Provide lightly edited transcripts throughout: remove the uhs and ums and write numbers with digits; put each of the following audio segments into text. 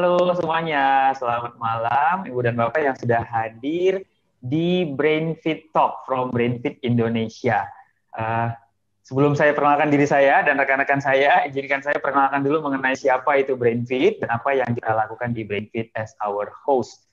Halo semuanya, selamat malam Ibu dan Bapak yang sudah hadir di BrainFit Talk from BrainFit Indonesia. Sebelum saya perkenalkan diri saya dan rekan-rekan saya, izinkan saya perkenalkan dulu mengenai siapa itu BrainFit dan apa yang kita lakukan di BrainFit as our host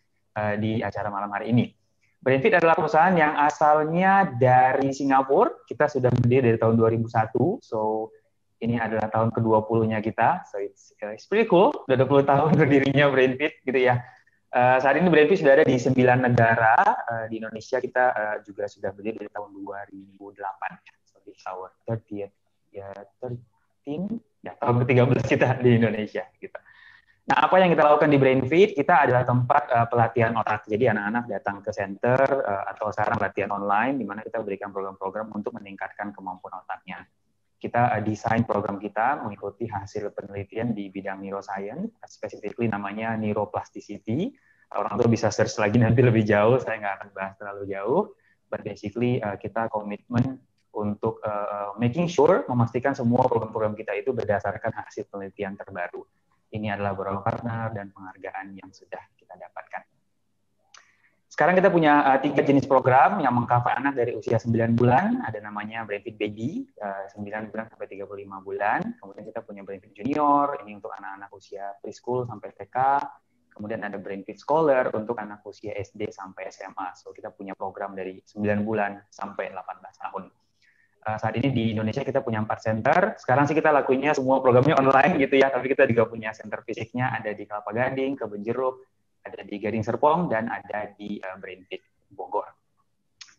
di acara malam hari ini. BrainFit adalah perusahaan yang asalnya dari Singapura. Kita sudah berdiri dari tahun 2001, so ini adalah tahun ke-20-nya kita, so it's pretty cool, udah 20 tahun berdirinya BrainFit gitu ya. Saat ini BrainFit sudah ada di 9 negara, di Indonesia kita juga sudah berdiri dari tahun 2008, so it's our 13 tahun ke-13 kita di Indonesia gitu. Nah, apa yang kita lakukan di BrainFit, kita adalah tempat pelatihan otak. Jadi anak-anak datang ke center atau sekarang latihan online, di mana kita berikan program-program untuk meningkatkan kemampuan otaknya. Kita desain program kita mengikuti hasil penelitian di bidang neuroscience, specifically namanya neuroplasticity. Orang tuh bisa search lagi nanti lebih jauh, saya nggak akan bahas terlalu jauh. But basically kita komitmen untuk making sure, memastikan semua program-program kita itu berdasarkan hasil penelitian terbaru. Ini adalah beberapa partner dan penghargaan yang sudah kita dapatkan. Sekarang kita punya 3 jenis program yang mengcover anak dari usia 9 bulan, ada namanya BrainFit Baby, 9 bulan sampai 35 bulan. Kemudian kita punya BrainFit Junior, ini untuk anak-anak usia preschool sampai TK. Kemudian ada BrainFit Scholar untuk anak usia SD sampai SMA. So kita punya program dari 9 bulan sampai 18 tahun. Saat ini di Indonesia kita punya 4 center. Sekarang sih kita lakuinnya semua programnya online gitu ya, tapi kita juga punya center fisiknya, ada di Kelapa Gading, Kebun Jeruk, ada di Gading Serpong, dan ada di BrainFit Bogor.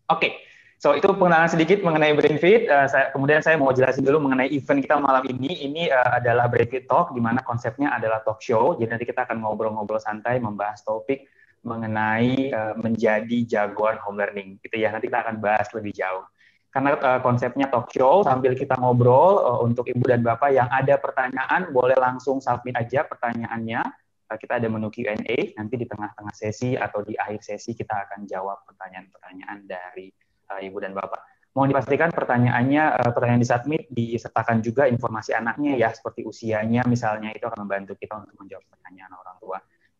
Oke, so itu pengenalan sedikit mengenai BrainFit. Kemudian saya mau jelasin dulu mengenai event kita malam ini. Ini adalah BrainFit Talk, di mana konsepnya adalah talk show. Jadi nanti kita akan ngobrol-ngobrol santai, membahas topik mengenai menjadi jagoan home learning. Gitu ya, nanti kita akan bahas lebih jauh. Karena konsepnya talk show, sambil kita ngobrol, untuk Ibu dan Bapak yang ada pertanyaan, boleh langsung submit aja pertanyaannya. Kita ada menu Q&A, nanti di tengah-tengah sesi atau di akhir sesi kita akan jawab pertanyaan-pertanyaan dari Ibu dan Bapak. Mohon dipastikan pertanyaan disubmit, disertakan juga informasi anaknya ya, seperti usianya misalnya, itu akan membantu kita untuk menjawab pertanyaan orang tua.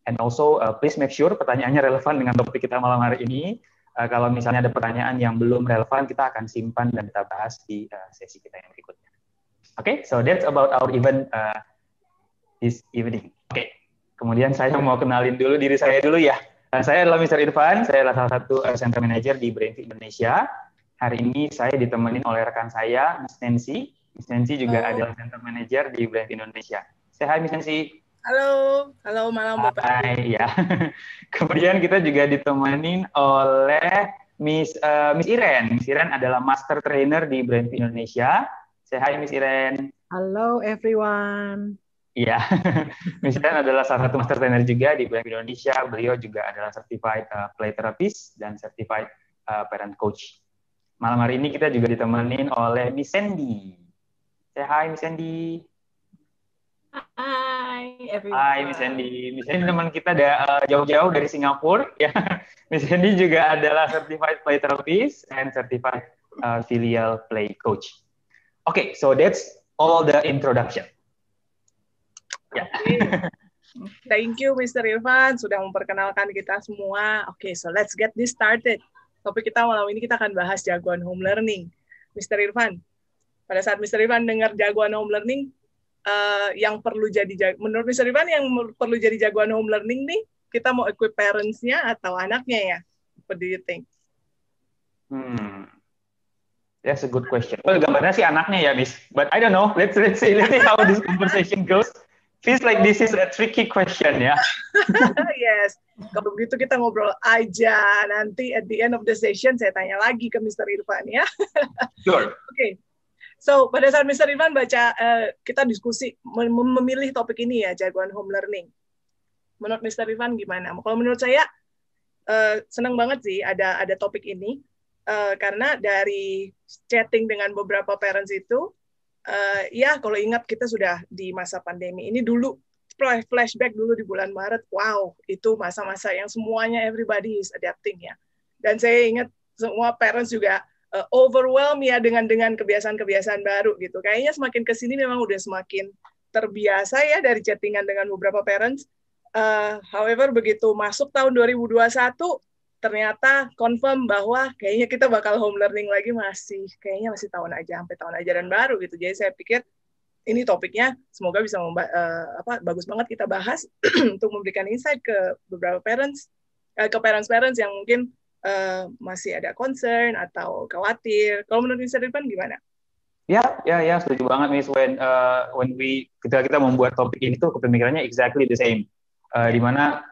And also, please make sure pertanyaannya relevan dengan topik kita malam hari ini. Kalau misalnya ada pertanyaan yang belum relevan, kita akan simpan dan kita bahas di sesi kita yang berikutnya. Oke, so that's about our event this evening. Oke. Kemudian saya mau kenalin dulu diri saya dulu ya. Saya adalah Mr. Irfan, saya adalah salah satu center manager di BrainFit Indonesia. Hari ini saya ditemenin oleh rekan saya, Miss Nancy. Miss Nancy juga adalah center manager di BrainFit Indonesia. Say hi, Miss Nancy. Halo malam Bapak. Hai, ya. Kemudian kita juga ditemenin oleh Miss Iren. Miss Iren adalah master trainer di BrainFit Indonesia. Say hi, Miss Iren. Halo everyone. Iya, Miss Iren adalah salah satu master trainer juga di BrainFit Indonesia. Beliau juga adalah certified play therapist dan certified parent coach. Malam hari ini kita juga ditemenin oleh Miss Sandy. Say hi, Miss Sandy. Hai, everyone. Hai, Miss Sandy. Miss Sandy teman kita jauh-jauh dari Singapura. Ya, Miss Sandy juga adalah certified play therapist and certified filial play coach. Okay, so that's all the introduction. Yeah. Thank you, Mr. Irfan, sudah memperkenalkan kita semua. Oke, so let's get this started. Topik kita malam ini kita akan bahas jagoan home learning. Mr. Irfan, pada saat Mr. Irfan dengar jagoan home learning, yang perlu jadi menurut Mr. Irfan yang perlu jadi jagoan home learning nih, kita mau equip parents-nya atau anaknya ya? What do you think? That's a good question. Well, gambarnya sih anaknya ya, Miss. But I don't know. Let's see how this conversation goes. Feels like this is a tricky question ya. Yes. Kalau begitu kita ngobrol aja. Nanti at the end of the session saya tanya lagi ke Mr. Irfan ya. Sure. Okay. So, pada saat Mr. Irfan baca, kita diskusi memilih topik ini ya, jagoan home learning. Menurut Mr. Irfan gimana? Kalau menurut saya, senang banget sih ada topik ini, karena dari chatting dengan beberapa parents itu, ya kalau ingat kita sudah di masa pandemi ini dulu, flashback dulu di bulan Maret, wow, itu masa-masa yang semuanya everybody is adapting ya. Dan saya ingat semua parents juga overwhelm ya dengan kebiasaan-kebiasaan baru gitu. Kayaknya semakin kesini memang udah semakin terbiasa ya dari chattingan dengan beberapa parents. However, begitu masuk tahun 2021, ternyata confirm bahwa kayaknya kita bakal home learning lagi kayaknya masih tahun aja, sampai tahun ajaran baru gitu. Jadi saya pikir ini topiknya semoga bisa bagus banget kita bahas untuk memberikan insight ke beberapa parents, ke parents yang mungkin masih ada concern atau khawatir. Kalau menurut Mr. Irfan gimana? Ya, setuju banget Miss. Kita membuat topik ini tuh kepemikirannya exactly the same. Dimana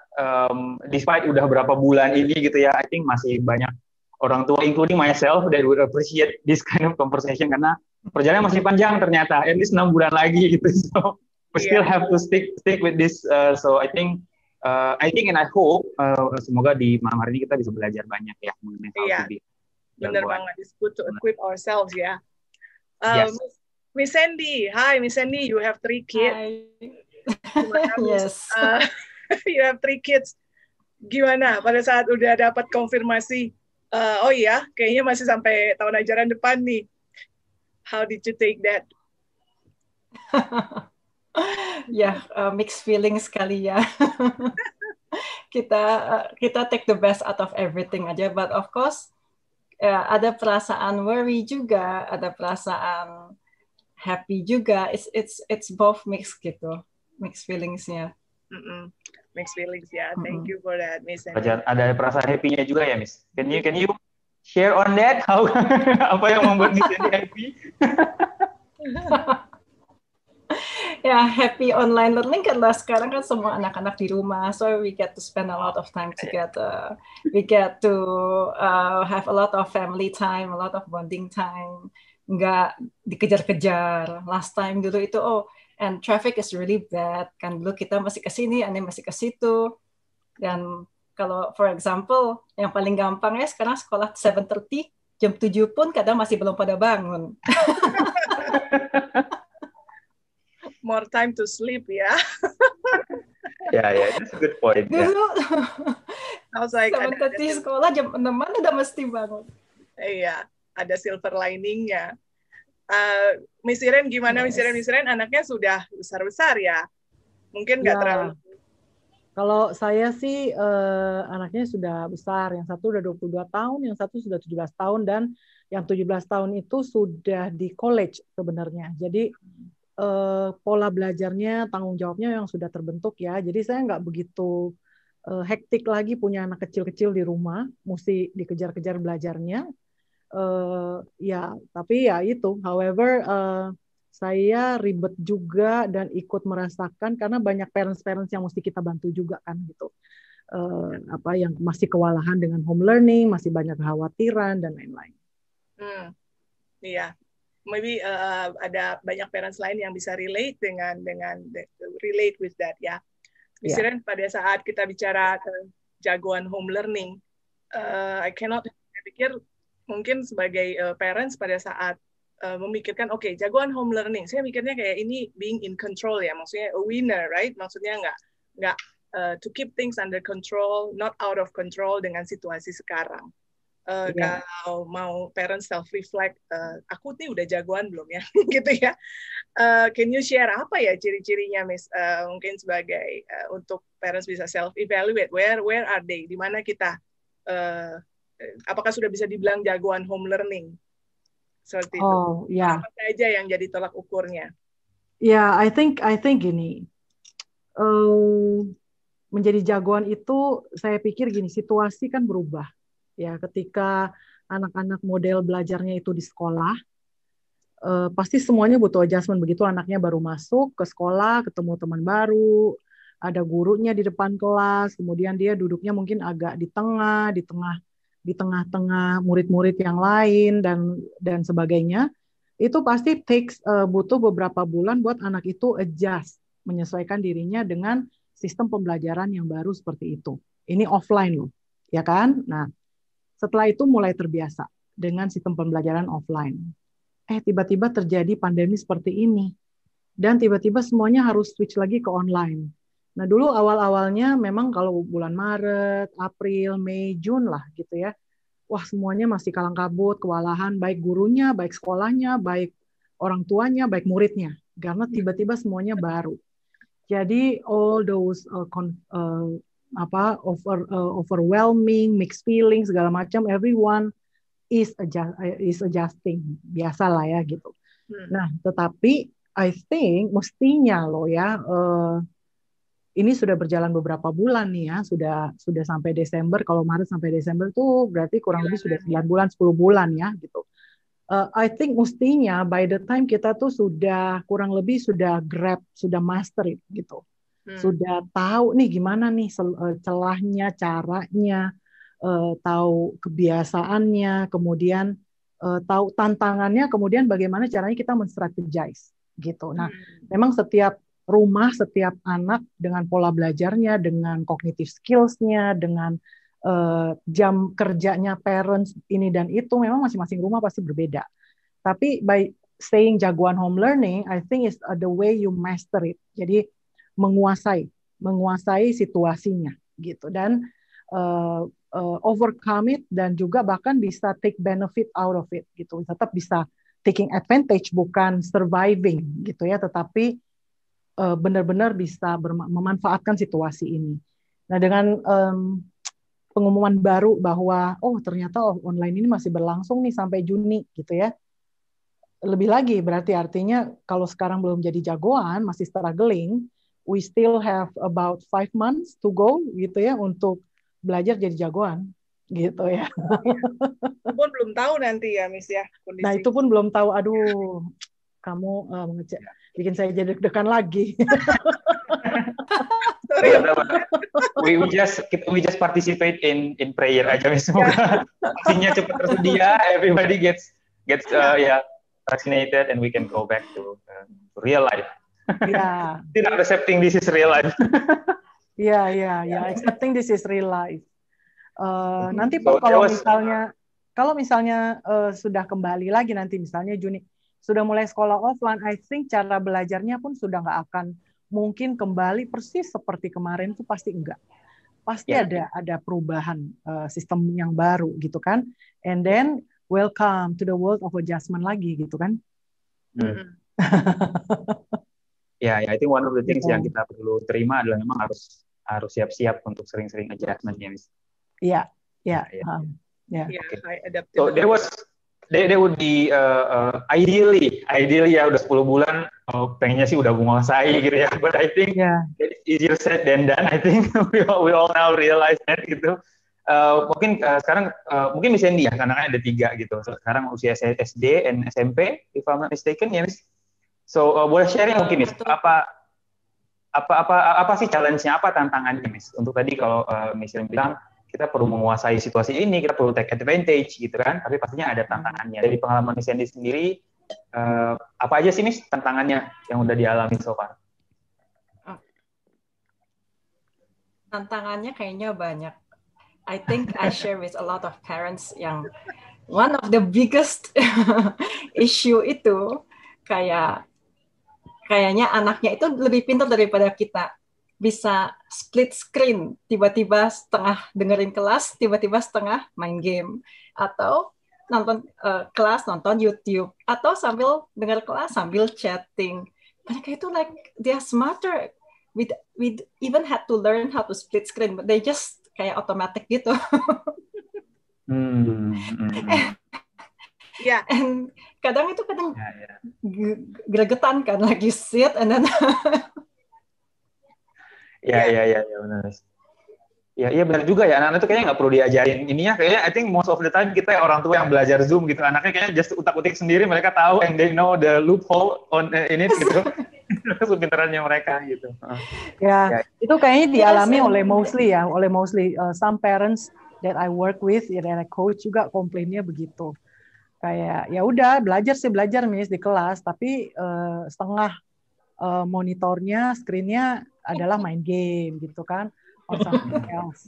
despite udah berapa bulan ini gitu ya, I think masih banyak orang tua, including myself, that would appreciate this kind of conversation karena perjalanan masih panjang ternyata, at least 6 bulan lagi gitu. So we still have to stick with this. So I think and I hope semoga di malam hari ini kita bisa belajar banyak ya mengenai how to be. Benar banget. It's good to equip ourselves ya. Yes. Miss Sandy, hi Miss Sandy, you have 3 kids. Yes. You have 3 kids. Gimana pada saat udah dapat konfirmasi? Oh iya, kayaknya masih sampai tahun ajaran depan nih. How did you take that? Mixed feelings sekali ya. kita take the best out of everything aja, but of course ada perasaan worry juga, ada perasaan happy juga. It's both mixed gitu, mixed feelingsnya. Mixed feelings ya. Thank you for that, Miss. Ada perasaan happy-nya juga ya, Miss. Can you share on that? How apa yang membuat Miss Sandy happy? Happy online learning karena sekarang kan semua anak-anak di rumah, so we get to spend a lot of time together. We get to have a lot of family time, a lot of bonding time. Nggak dikejar-kejar. Last time dulu itu and traffic is really bad. Kan dulu kita masih ke sini, ane masih ke situ. Dan kalau for example, yang paling gampang ya sekarang sekolah 7:30, jam 7 pun kadang masih belum pada bangun. More time to sleep ya. That's a good point. Dulu, I was like, 7:30 sekolah jam 6-an udah mesti bangun. Iya, ada silver liningnya. Miss Iren gimana? Yes. Miss Iren anaknya sudah besar-besar ya? Mungkin nggak terlalu. Kalau saya sih anaknya sudah besar. Yang satu udah 22 tahun, yang satu sudah 17 tahun, dan yang 17 tahun itu sudah di college sebenarnya. Jadi pola belajarnya, tanggung jawabnya yang sudah terbentuk ya. Jadi saya nggak begitu hektik lagi punya anak kecil-kecil di rumah, mesti dikejar-kejar belajarnya. Tapi ya itu. However, saya ribet juga dan ikut merasakan karena banyak parents-parents yang mesti kita bantu juga kan gitu. Yang masih kewalahan dengan home learning, masih banyak kekhawatiran dan lain-lain. Iya. Maybe ada banyak parents lain yang bisa relate dengan relate with that ya. Misalnya pada saat kita bicara jagoan home learning, saya pikir mungkin sebagai parents pada saat memikirkan jagoan home learning, saya mikirnya kayak ini being in control ya, maksudnya a winner, right? Maksudnya nggak to keep things under control, not out of control dengan situasi sekarang. Kalau mau parents self-reflect, aku nih udah jagoan belum ya, gitu ya. Can you share apa ya ciri-cirinya, Miss? Mungkin sebagai untuk parents bisa self-evaluate, where are they? Di mana kita? Apakah sudah bisa dibilang jagoan home learning? Seperti itu. Apa saja yang jadi tolak ukurnya? I think gini. Menjadi jagoan itu, saya pikir gini, situasi kan berubah. Ya, ketika anak-anak model belajarnya itu di sekolah, pasti semuanya butuh adjustment. Begitu anaknya baru masuk ke sekolah, ketemu teman baru, ada gurunya di depan kelas, kemudian dia duduknya mungkin agak di tengah-tengah murid-murid yang lain dan sebagainya. Itu pasti butuh beberapa bulan buat anak itu adjust, menyesuaikan dirinya dengan sistem pembelajaran yang baru seperti itu. Ini offline loh, ya kan? Nah, setelah itu mulai terbiasa dengan sistem pembelajaran offline. Tiba-tiba terjadi pandemi seperti ini. Dan tiba-tiba semuanya harus switch lagi ke online. Nah, dulu awal-awalnya memang kalau bulan Maret, April, Mei, Jun lah gitu ya. Wah, semuanya masih kalang kabut, kewalahan, baik gurunya, baik sekolahnya, baik orang tuanya, baik muridnya. Karena tiba-tiba semuanya baru. Jadi all those overwhelming, mixed feelings segala macam, everyone is adjusting, biasa lah ya gitu. Nah, tetapi I think mestinya loh ya, ini sudah berjalan beberapa bulan nih ya, sudah sampai Desember. Kalau Maret sampai Desember tuh berarti kurang lebih sudah 9 bulan, 10 bulan ya gitu. I think mestinya by the time kita tuh sudah kurang lebih sudah grab, sudah master it gitu. Sudah tahu nih gimana nih celahnya, caranya, tahu kebiasaannya, kemudian tahu tantangannya, kemudian bagaimana caranya kita men-strategize gitu. Nah, memang setiap rumah, setiap anak dengan pola belajarnya, dengan cognitive skills-nya, dengan jam kerjanya parents ini dan itu, memang masing-masing rumah pasti berbeda. Tapi by staying jagoan home learning, I think is the way you master it. Jadi menguasai situasinya gitu, dan overcome it, dan juga bahkan bisa take benefit out of it gitu. Tetap bisa taking advantage, bukan surviving gitu ya, tetapi benar-benar bisa memanfaatkan situasi ini. Nah, dengan pengumuman baru bahwa ternyata online ini masih berlangsung nih sampai Juni gitu ya. Lebih lagi berarti artinya kalau sekarang belum jadi jagoan, masih struggling, we still have about 5 months to go gitu ya untuk belajar jadi jagoan gitu ya. Itu pun belum tahu nanti ya, Miss ya, kondisi. Nah, itu pun belum tahu. Aduh, kamu bikin saya jadi deg-degan lagi. we just participate in prayer aja, semoga vaksinnya cepat tersedia, everybody gets vaccinated and we can go back to real life. Yeah. Still accepting this is real life. Yeah, accepting this is real life. Nanti kalau misalnya sudah kembali lagi nanti misalnya Juni sudah mulai sekolah offline, I think cara belajarnya pun sudah nggak akan mungkin kembali persis seperti kemarin, itu pasti enggak. Pasti ada perubahan sistem yang baru gitu kan. And then welcome to the world of adjustment lagi gitu kan. I think one of the things yang kita perlu terima adalah memang harus siap-siap untuk sering-sering adjustment ya, Miss. Yeah. So there would be ideally ya udah 10 bulan pengennya sih udah menguasai gitu ya, but I think it's easier said than done. I think we all now realize that gitu. Sekarang mungkin Miss Andy ya, karena kan ada 3 gitu. So, sekarang usia SD and SMP if I'm not mistaken ya, Miss. So boleh sharing mungkin Miss, apa sih challenge-nya, apa tantangannya Miss? Untuk tadi kalau Miss yang bilang kita perlu menguasai situasi ini, kita perlu take advantage gitu kan, tapi pastinya ada tantangannya. Dari pengalaman Miss Andy sendiri, apa aja sih Miss tantangannya yang udah dialami so far? Tantangannya kayaknya banyak. I think I share with a lot of parents yang one of the biggest issue itu kayaknya anaknya itu lebih pintar daripada kita. Bisa split screen, tiba-tiba setengah dengerin kelas, tiba-tiba setengah main game, atau nonton kelas, nonton YouTube, atau sambil dengar kelas, sambil chatting. Mereka itu like they are smarter. We even had to learn how to split screen, but they just kayak automatic gitu. And kadang gregetan kan, lagi sit and then benar. Iya benar juga ya, anak-anak itu kayaknya nggak perlu diajarin ininya, kayaknya I think most of the time kita orang tua yang belajar Zoom gitu, anaknya kayaknya just utak-utik sendiri, mereka tahu and they know the loophole in it gitu. Pintarannya mereka gitu. Itu kayaknya dialami oleh mostly some parents that I work with dan I coach juga komplainnya begitu. Kayak ya udah belajar Miss di kelas, tapi setengah monitornya, screen-nya adalah main game gitu kan, or something else.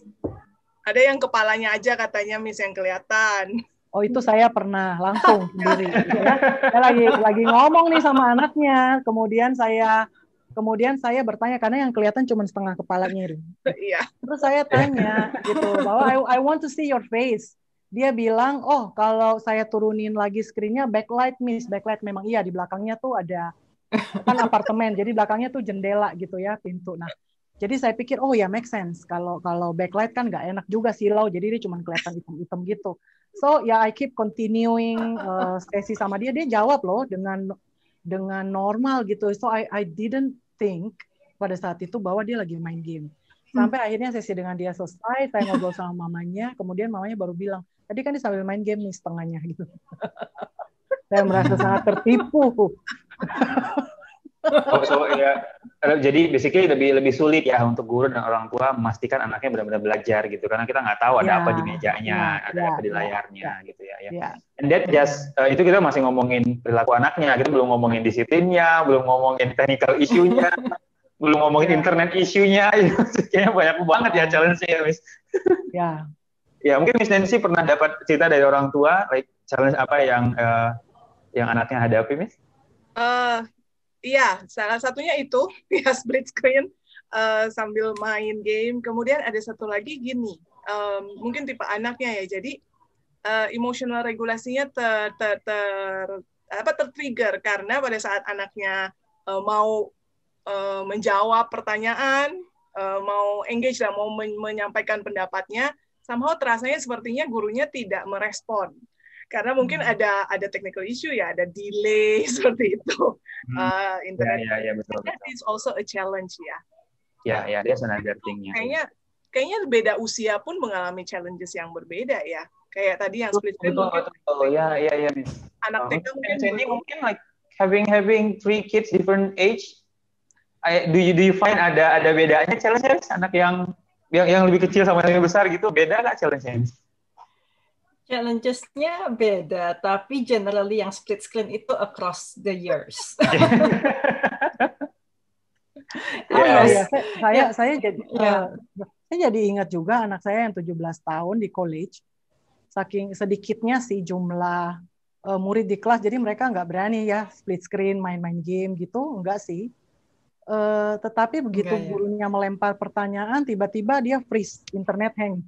Ada yang kepalanya aja katanya Miss yang kelihatan. Oh, itu saya pernah langsung sendiri gitu ya. Saya lagi ngomong nih sama anaknya, kemudian saya bertanya karena yang kelihatan cuma setengah kepalanya. Terus saya tanya gitu bahwa I want to see your face. Dia bilang, "Oh, kalau saya turunin lagi screen-nya backlight Miss, backlight memang iya di belakangnya tuh ada kan apartemen, jadi belakangnya tuh jendela gitu ya, pintu. Nah, jadi saya pikir oh ya make sense kalau backlight kan nggak enak juga silau, jadi dia cuma kelihatan hitam-hitam gitu. So ya I keep continuing sesi sama dia jawab loh dengan normal gitu. So I didn't think pada saat itu bahwa dia lagi main game. Sampai akhirnya sesi dengan dia selesai, saya ngobrol sama mamanya, kemudian mamanya baru bilang, tadi kan dia sambil main game nih setengahnya gitu. Saya merasa sangat tertipu. Ya, jadi basically lebih sulit ya untuk guru dan orang tua memastikan anaknya benar-benar belajar gitu, karena kita nggak tahu ada apa di mejanya, ada apa di layarnya gitu ya. And that just itu kita masih ngomongin perilaku anaknya, kita belum ngomongin disiplinnya, belum ngomongin technical issue-nya, belum ngomongin internet issue-nya. Kayaknya banyak banget ya challenge-nya, Miss. Ya, mungkin Miss Nancy pernah dapat cerita dari orang tua, like challenge apa yang anaknya hadapi, Miss? Iya, salah satunya itu ya split screen sambil main game. Kemudian ada satu lagi gini, mungkin tipe anaknya ya. Jadi emotional regulasinya tertrigger karena pada saat anaknya mau menjawab pertanyaan, mau engage dan mau menyampaikan pendapatnya, somehow terasanya sepertinya gurunya tidak merespon. Karena mungkin ada technical issue ya, ada delay seperti itu. Internet. Ya, betul. It's also a challenge ya. Ya, that's another thing-nya. Kayaknya beda usia pun mengalami challenges yang berbeda ya. Kayak tadi yang split screen mungkin. Betul. Ya. Anak TK mungkin like having 3 kids different age. Do you find ada bedanya challenge anak yang lebih kecil sama yang lebih besar gitu, beda nggak challenge-nya? Challenges-nya beda, tapi generally yang split screen itu across the years. Saya jadi ingat juga anak saya yang 17 tahun di college, saking sedikitnya sih jumlah murid di kelas, jadi mereka nggak berani ya split screen, main-main game gitu, enggak sih. Tetapi begitu gurunya melempar pertanyaan, tiba-tiba dia freeze, internet hang.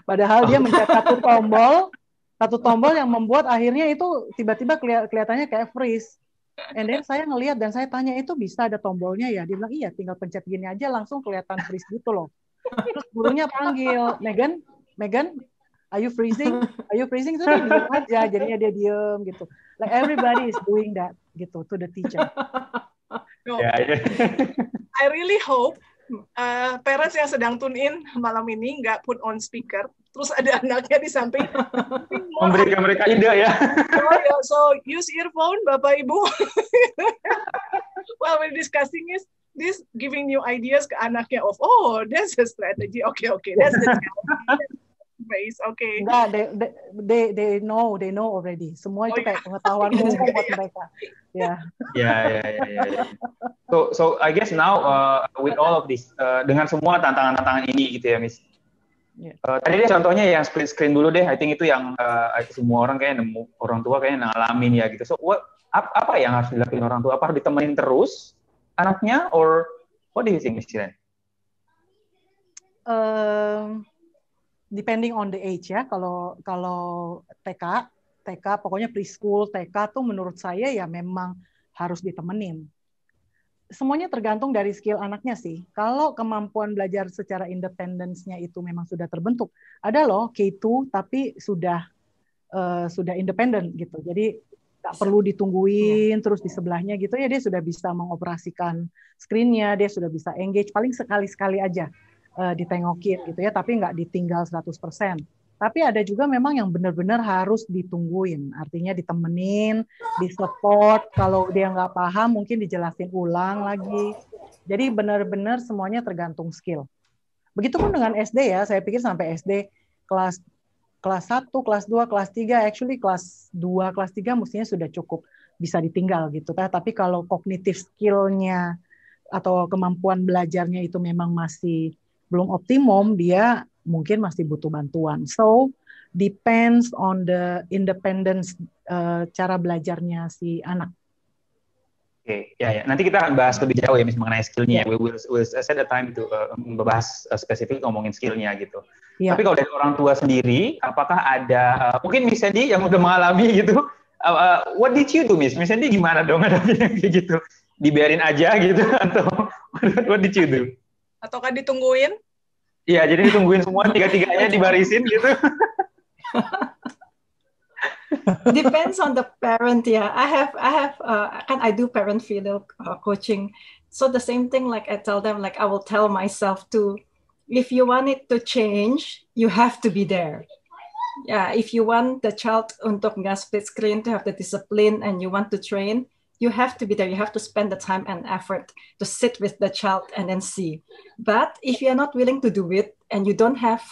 Padahal dia mencet satu tombol yang membuat akhirnya itu tiba-tiba kelihatannya kayak freeze. And then saya ngelihat dan saya tanya, itu bisa ada tombolnya ya? Dia bilang iya, tinggal pencet gini aja langsung kelihatan freeze gitu loh. Terus gurunya panggil, Megan, are you freezing? Terus dia diem aja, jadinya dia diem gitu. Like everybody is doing that gitu to the teacher. No. I really hope parents yang sedang tune in malam ini nggak put on speaker, terus ada anaknya di samping. Memberikan mereka ide ya. So use earphone, Bapak Ibu. While we're discussing this giving new ideas ke anaknya of that's a strategy. Okay, that's the base. Okay. Enggak, they know already. Semua itu kayak pengetahuan umum buat mereka. Ya. So I guess now with all of this dengan semua tantangan-tantangan ini gitu ya, Miss. Tadi dia contohnya yang split screen dulu deh. I think itu yang semua orang kayak orang tua kayaknya ngalamin ya gitu. So apa yang harus dilakukan orang tua? Apa harus ditemenin terus anaknya, or what do you think, Miss Jiren? Depending on the age ya. Kalau TK pokoknya preschool, TK tuh menurut saya ya memang harus ditemenin. Semuanya tergantung dari skill anaknya sih. Kalau kemampuan belajar secara independence-nya itu memang sudah terbentuk. Ada loh K2 tapi sudah independen gitu. Jadi nggak perlu ditungguin terus di sebelahnya gitu ya, dia sudah bisa mengoperasikan screen-nya, dia sudah bisa engage, paling sekali-sekali aja ditengokin gitu ya, tapi nggak ditinggal 100%. Tapi ada juga memang yang benar-benar harus ditungguin, artinya ditemenin, disupport, kalau dia nggak paham mungkin dijelasin ulang lagi. Jadi benar-benar semuanya tergantung skill. Begitupun dengan SD ya, saya pikir sampai SD kelas 1, kelas 2, kelas 3, actually kelas 2, kelas 3 mestinya sudah cukup bisa ditinggal gitu. Tapi kalau kognitif skill-nya atau kemampuan belajarnya itu memang masih belum optimum, dia mungkin masih butuh bantuan. So, depends on the independence cara belajarnya si anak. Oke, ya. Nanti kita akan bahas lebih jauh ya, Miss, mengenai skill-nya. We will set a time to membahas spesifik ngomongin skill-nya gitu. Tapi kalau dari orang tua sendiri, apakah ada, mungkin Miss Sandy yang udah mengalami gitu, What did you do, Miss? Miss Sandy gimana dong hadapinnya kayak gitu? Dibiarin aja gitu atau what did you do? Ataukah ditungguin? Iya, jadi ditungguin semua tiga-tiganya dibarisin gitu. Depends on the parent. Yeah, I do parent filial coaching. So the same thing, like I tell them, like I will tell myself too, if you want it to change, you have to be there. Yeah, if you want the child untuk nggak split screen, to have the discipline and you want to train, you have to be there. You have to spend the time and effort to sit with the child and then see. But if you are not willing to do it and you don't have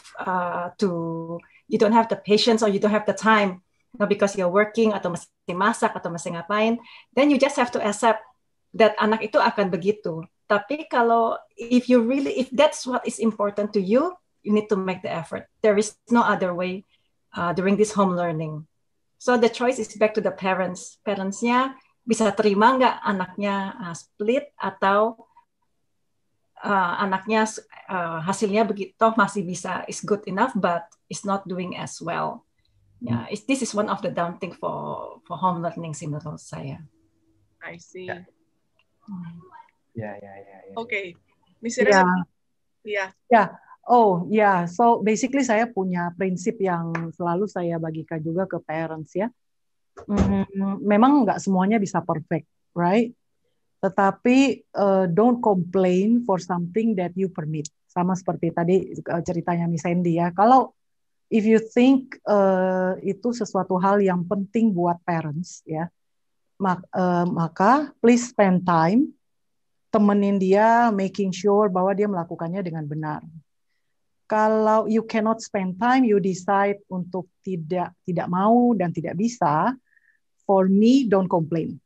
you don't have the patience or you don't have the time, because you're working atau masih masak atau masih ngapain, then you just have to accept that anak itu akan begitu. Tapi kalau if that's what is important to you, you need to make the effort. There is no other way during this home learning. So the choice is back to the parents. Parentsnya bisa terima nggak anaknya split atau anaknya hasilnya begitu masih bisa is good enough but is not doing as well. Yeah, this is one of the daunting for home learning sih menurut saya. I see. Ya. Okay, Miss Ira. Ya. Oh ya, so basically saya punya prinsip yang selalu saya bagikan juga ke parents ya. Memang nggak semuanya bisa perfect, right? Tetapi don't complain for something that you permit. Sama seperti tadi ceritanya Miss Sandy ya. Kalau if you think itu sesuatu hal yang penting buat parents ya, maka please spend time temenin dia, making sure bahwa dia melakukannya dengan benar. Kalau you cannot spend time, you decide untuk tidak mau dan tidak bisa, for me don't complain.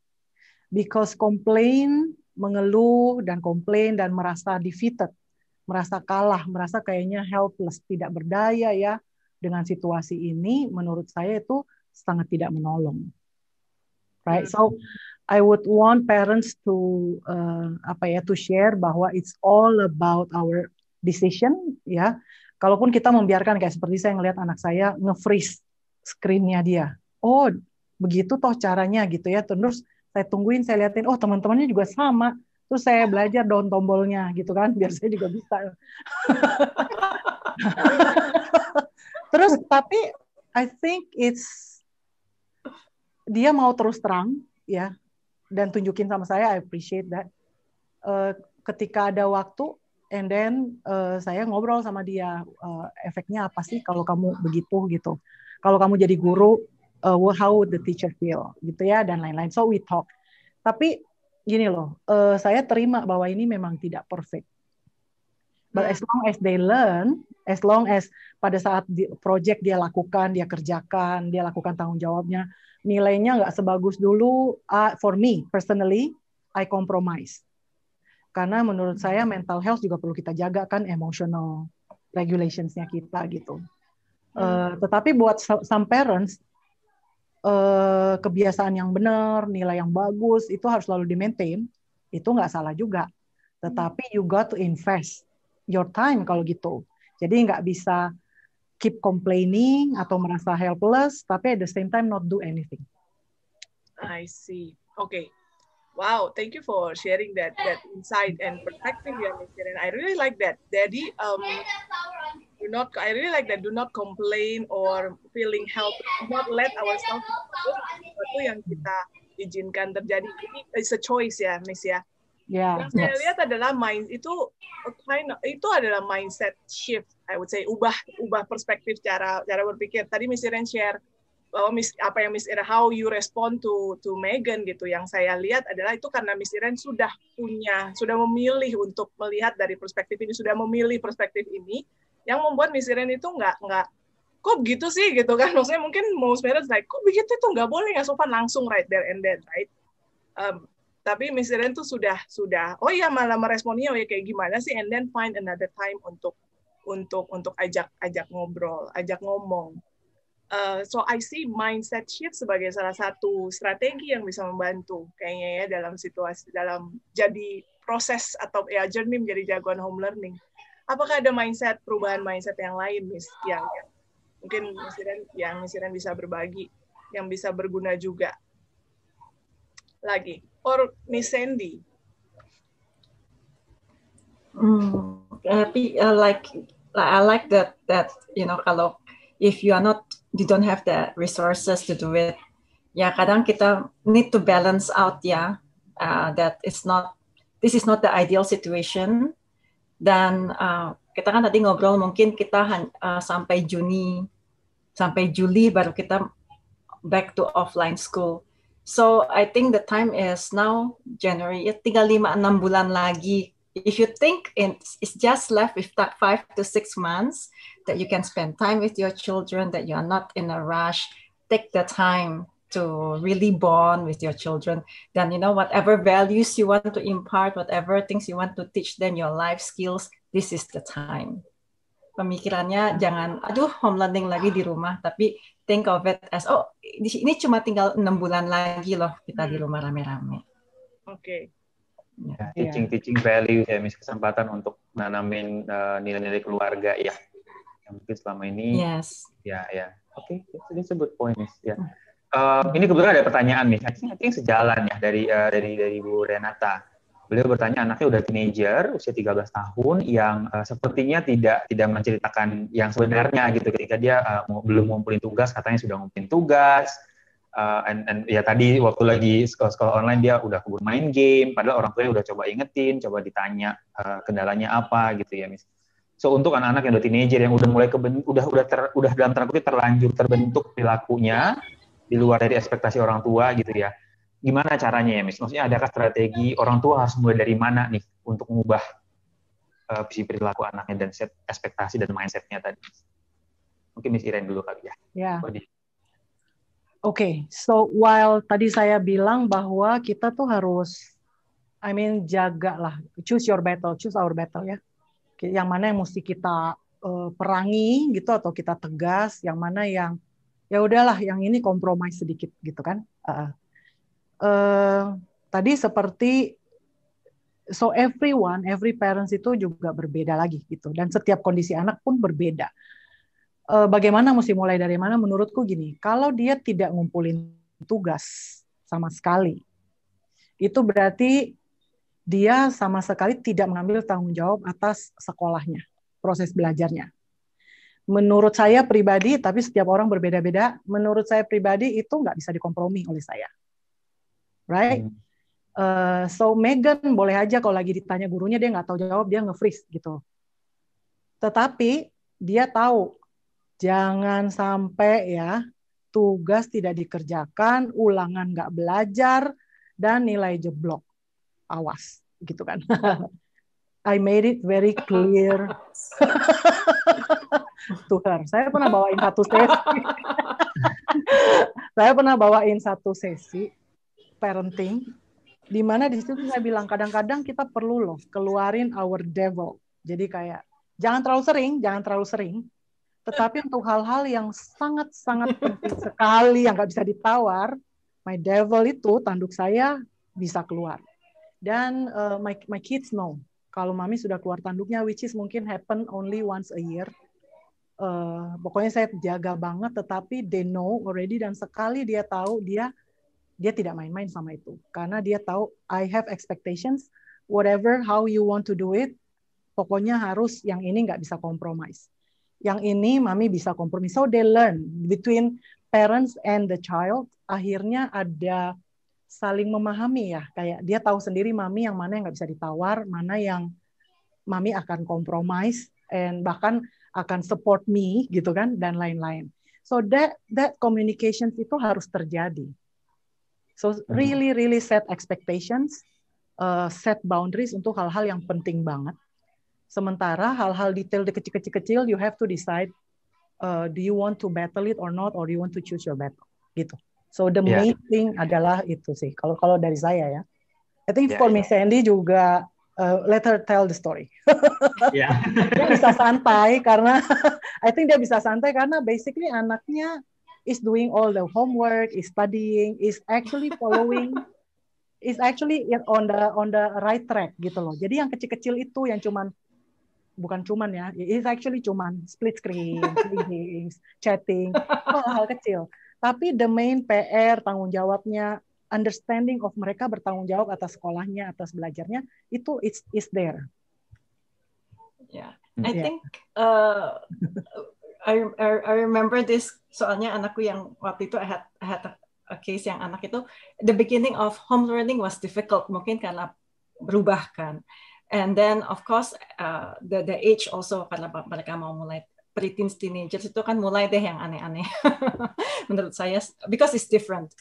Because complain, mengeluh dan komplain dan merasa defeated, merasa kalah, merasa kayaknya helpless, tidak berdaya ya dengan situasi ini, menurut saya itu sangat tidak menolong. Right? So I would want parents to to share bahwa it's all about our decision ya. Kalaupun kita membiarkan kayak seperti saya ngelihat anak saya nge-freeze screen-nya dia. Oh, begitu toh caranya gitu ya. Terus saya tungguin, saya liatin, oh teman-temannya juga sama. Terus saya belajar down tombolnya gitu kan, biar saya juga bisa. Terus tapi I think dia mau terus terang ya dan tunjukin sama saya, I appreciate that. Ketika ada waktu, and then saya ngobrol sama dia, efeknya apa sih kalau kamu begitu gitu. Kalau kamu jadi guru, how would the teacher feel gitu ya dan lain-lain. So we talk. Tapi gini loh, saya terima bahwa ini memang tidak perfect. But as long as they learn, as long as pada saat project dia lakukan, dia kerjakan, dia lakukan tanggung jawabnya, nilainya nggak sebagus dulu. For me personally, I compromise. Karena menurut saya mental health juga perlu kita jaga kan, emotional regulations-nya kita gitu. Tetapi buat some parents, kebiasaan yang benar, nilai yang bagus, itu harus selalu di-maintain. Itu nggak salah juga. Tetapi you got to invest your time kalau gitu. Jadi nggak bisa keep complaining atau merasa helpless, tapi at the same time not do anything. I see. Okay. Wow, thank you for sharing that insight and perspective, and I really like that. Jadi, I really like that. Do not complain or feeling helpless. Do not let ourselves sesuatu yang kita izinkan terjadi. Ini is a choice ya, Miss ya. Yeah. Yang saya lihat adalah itu adalah mindset shift. I would say ubah perspektif cara berpikir. Tadi Miss Iren share bahwa apa yang Miss Ira, how you respond to Megan gitu. Yang saya lihat adalah itu karena Miss Iren sudah memilih untuk melihat dari perspektif ini, sudah memilih perspektif ini, yang membuat Miss Iren itu nggak kok begitu sih gitu kan. Maksudnya mungkin most parents like, kok begitu itu nggak boleh, nggak sopan, langsung right there and then, right? Tapi Miss Iren tuh sudah, oh ya malah meresponnya, oh ya kayak gimana sih, and then find another time untuk ajak ngobrol, ajak ngomong. So I see mindset shift sebagai salah satu strategi yang bisa membantu kayaknya ya dalam jadi proses atau ya journey menjadi jagoan home learning. Apakah ada perubahan mindset yang lain, Miss, yang mungkin Miss Iren bisa berbagi yang bisa berguna juga. Lagi, or Miss Sandy. Tapi I like that kalau if you don't have the resources to do it, ya kadang kita need to balance out ya, that this is not the ideal situation. Dan kita kan tadi ngobrol mungkin kita sampai Juli baru kita back to offline school. So I think the time is now January, tinggal 5-6 bulan lagi. If you think it's just left with 5 to 6 months that you can spend time with your children, that you are not in a rush, take the time to really bond with your children. Then, whatever values you want to impart, whatever things you want to teach them, your life skills, this is the time. Pemikirannya jangan, home learning lagi di rumah, tapi think of it as, ini cuma tinggal 6 bulan lagi loh kita di rumah rame-rame. Oke. Ya, teaching value ya, kesempatan untuk nanamin nilai-nilai keluarga ya, yang mungkin selama ini ya. Oke, disebut poin ya. Ini kebetulan ada pertanyaan nih, I think sejalan ya dari Bu Renata. Beliau bertanya, anaknya udah teenager usia 13 tahun yang sepertinya tidak menceritakan yang sebenarnya gitu, ketika dia belum ngumpulin tugas, katanya sudah ngumpulin tugas. And ya tadi waktu lagi sekolah online dia udah keburu main game, padahal orang tuanya udah coba ingetin, coba ditanya kendalanya apa gitu ya, Miss. So untuk anak-anak yang udah teenager yang udah mulai udah dalam tanda kutip terlanjur terbentuk perilakunya di luar dari ekspektasi orang tua gitu ya. Gimana caranya ya, Miss? Maksudnya adakah strategi orang tua harus mulai dari mana nih untuk mengubah perilaku anaknya dan set ekspektasi dan mindset-nya tadi? Mungkin Miss Irene dulu kali ya. Ya. Oke, so while tadi saya bilang bahwa kita tuh harus, jagalah, choose your battle, choose our battle ya. Yang mana yang mesti kita perangi gitu atau kita tegas, yang mana yang ya udahlah, yang ini kompromi sedikit gitu kan. Tadi seperti every parents itu juga berbeda lagi gitu, dan setiap kondisi anak pun berbeda. Bagaimana mesti mulai dari mana? Menurutku gini, kalau dia tidak ngumpulin tugas sama sekali, itu berarti dia sama sekali tidak mengambil tanggung jawab atas sekolahnya, proses belajarnya. Menurut saya pribadi, tapi setiap orang berbeda-beda, menurut saya pribadi itu nggak bisa dikompromi oleh saya. Right? So Megan boleh aja kalau lagi ditanya gurunya, dia nggak tahu jawab, dia nge-freeze gitu. Tetapi dia tahu, jangan sampai ya tugas tidak dikerjakan, ulangan nggak belajar, dan nilai jeblok. Awas, gitu kan. I made it very clear to her. Saya pernah bawain satu sesi parenting, di mana di situ saya bilang kadang-kadang kita perlu loh keluarin our devil. Jadi kayak jangan terlalu sering. Tetapi untuk hal-hal yang sangat-sangat penting sekali yang nggak bisa ditawar, my devil itu, tanduk saya bisa keluar. Dan my kids know, kalau mami sudah keluar tanduknya, which is mungkin happen only once a year. Pokoknya saya jaga banget, tetapi they know already, dan sekali dia tahu, dia tidak main-main sama itu. Karena dia tahu, I have expectations, whatever, how you want to do it, pokoknya harus yang ini nggak bisa compromise. Yang ini mami bisa kompromi. So they learn between parents and the child. Akhirnya ada saling memahami ya. Kayak dia tahu sendiri mami yang mana yang nggak bisa ditawar, mana yang mami akan compromise, and bahkan akan support me gitu kan, dan lain-lain. So that communications itu harus terjadi. So really set expectations, set boundaries untuk hal-hal yang penting banget. Sementara hal-hal detail kecil-kecil, you have to decide, do you want to battle it or not, or do you want to choose your battle, gitu. So the main thing adalah itu sih. Kalau dari saya ya, I think for Miss Sandy juga, let her tell the story. Dia bisa santai karena, I think dia bisa santai karena basically anaknya is doing all the homework, is studying, is actually following. Is actually on the right track gitu loh. Jadi yang kecil-kecil itu yang bukan cuman ya, it's actually cuman split screen, games, chatting, hal-hal kecil. Tapi the main PR, tanggung jawabnya, understanding of mereka bertanggung jawab atas sekolahnya, atas belajarnya, itu is there. Yeah, I think I remember this. Soalnya anakku yang waktu itu I had a case yang anak itu the beginning of home learning was difficult, mungkin karena berubah kan. And then of course the age also, karena mereka mau mulai preteens, teenagers, itu kan mulai deh yang aneh-aneh menurut saya, because it's different.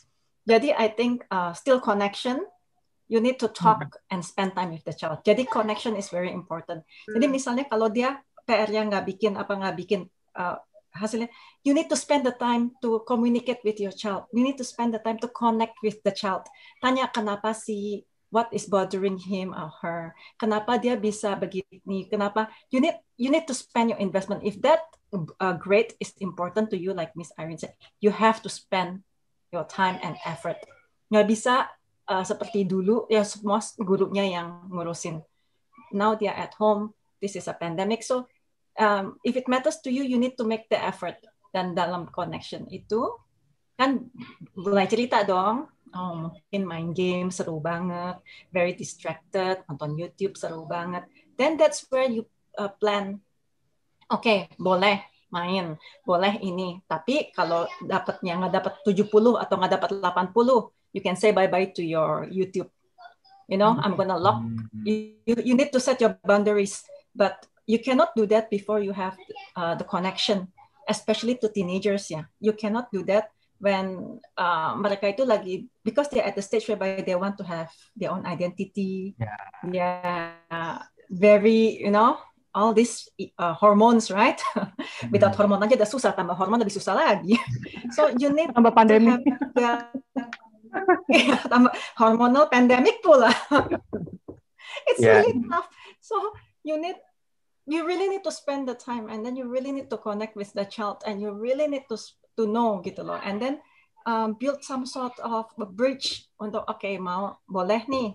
Jadi I think still connection, you need to talk and spend time with the child. Jadi connection is very important. Jadi misalnya kalau dia PR-nya nggak bikin hasilnya, you need to spend the time to communicate with your child. You need to spend the time to connect with the child. Tanya kenapa sih, what is bothering him or her? Kenapa dia bisa begini? Kenapa? You need to spend your investment. If that grade is important to you, like Miss Irene said, you have to spend your time and effort. Nggak bisa seperti dulu ya semua gurunya yang ngurusin. Now they are at home. This is a pandemic, so if it matters to you, you need to make the effort. Dan dalam connection itu kan mulai cerita dong. Oh, mungkin main game seru banget, very distracted, nonton YouTube seru banget. Then that's where you plan. Oke, boleh main, boleh ini. Tapi kalau dapatnya nggak dapat 70 atau nggak dapat 80, you can say bye-bye to your YouTube. You know, I'm gonna lock. You need to set your boundaries, but you cannot do that before you have the connection, especially to teenagers. Yeah, you cannot do that when mereka itu lagi, because they're at the stage whereby they want to have their own identity. Yeah, very, you know, all these hormones, right? Without hormon aja udah susah, tambah hormon lebih susah lagi. So you need tambah pandemi. Tambah hormonal pandemic pula. It's really tough. So you really need to spend the time, and then you really need to connect with the child, and you really need to know gitu loh, and then build some sort of a bridge untuk mau boleh nih.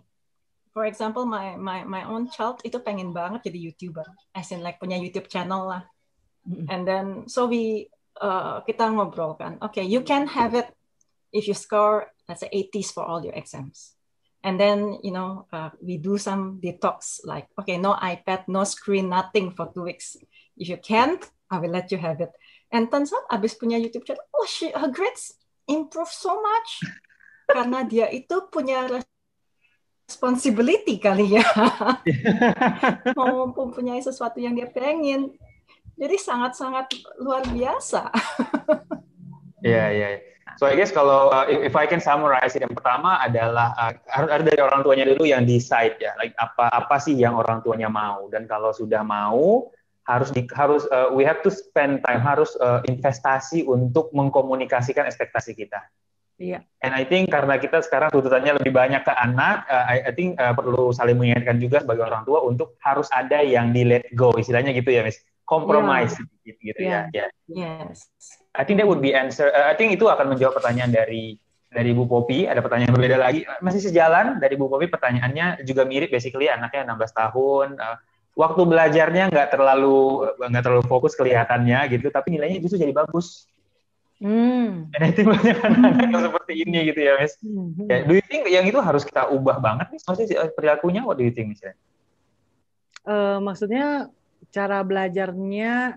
For example, my own child itu pengen banget jadi YouTuber, as in like punya YouTube channel lah. And then so kita ngobrol kan, you can have it if you score, let's say 80s for all your exams. And then, you know, we do some detox, like, no iPad, no screen, nothing for 2 weeks. If you can't, I will let you have it. And turns out, abis punya YouTube channel, her grades improve so much. Karena dia itu punya responsibility kali ya. Mau mempunyai sesuatu yang dia pengen. Jadi sangat-sangat luar biasa. Iya. So I guess kalau if I can summarize, yang pertama adalah harus dari orang tuanya dulu yang decide ya, like apa sih yang orang tuanya mau, dan kalau sudah mau harus we have to spend time, harus investasi untuk mengkomunikasikan ekspektasi kita. Iya. And I think karena kita sekarang tuntutannya lebih banyak ke anak, I think perlu saling mengingatkan juga sebagai orang tua untuk harus ada yang di let go, istilahnya gitu ya, Miss. Compromise gitu ya. Yes. I think that would be answer. I think itu akan menjawab pertanyaan dari Bu Poppy. Ada pertanyaan berbeda lagi. Masih sejalan dari Bu Poppy, pertanyaannya juga mirip, basically anaknya 16 tahun. Waktu belajarnya nggak terlalu fokus kelihatannya gitu, tapi nilainya justru jadi bagus. Dan I think banyak anak-anak yang seperti ini gitu ya, Miss. Ya, do you think yang itu harus kita ubah banget, Miss? Maksudnya perilakunya, what do you think, Miss? Maksudnya cara belajarnya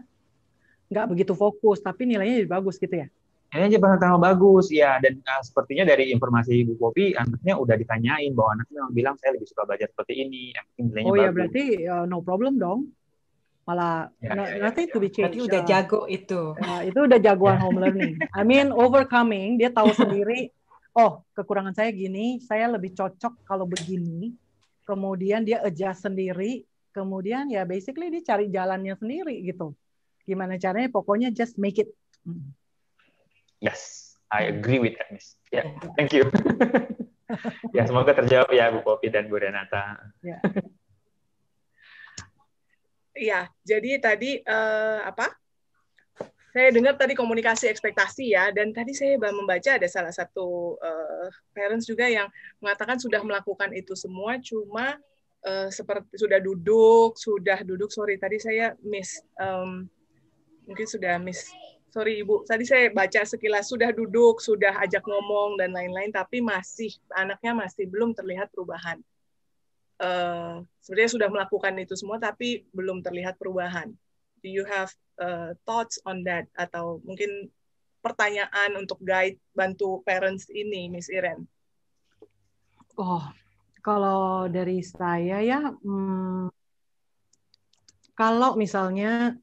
nggak begitu fokus, tapi nilainya jadi bagus gitu ya? Nilainya jadi tambah bagus, ya. Dan sepertinya dari informasi Bu Poppy, anaknya udah ditanyain bahwa anaknya bilang saya lebih suka belajar seperti ini, nilainya bagus. Ya berarti no problem dong. Malah nothing to be changed. Berarti udah jago itu. Itu udah jagoan home learning. I mean overcoming, dia tahu sendiri, kekurangan saya gini, saya lebih cocok kalau begini. Kemudian dia adjust sendiri, kemudian ya basically dia cari jalannya sendiri gitu. Gimana caranya? Pokoknya just make it. Yes, I agree with that, Miss. Yeah, thank you. Ya, semoga terjawab ya Bu Poppy dan Bu Renata. Iya, jadi tadi saya dengar tadi komunikasi ekspektasi ya, dan tadi saya membaca ada salah satu parents juga yang mengatakan sudah melakukan itu semua, cuma seperti sudah duduk, sorry tadi saya mungkin sudah miss sorry Ibu, tadi saya baca sekilas sudah duduk, sudah ajak ngomong dan lain-lain, tapi anaknya masih belum terlihat perubahan. Sebenarnya sudah melakukan itu semua, tapi belum terlihat perubahan. Do you have thoughts on that? Atau mungkin pertanyaan untuk guide, bantu parents ini, Miss Iren? Oh, kalau dari saya ya, kalau misalnya,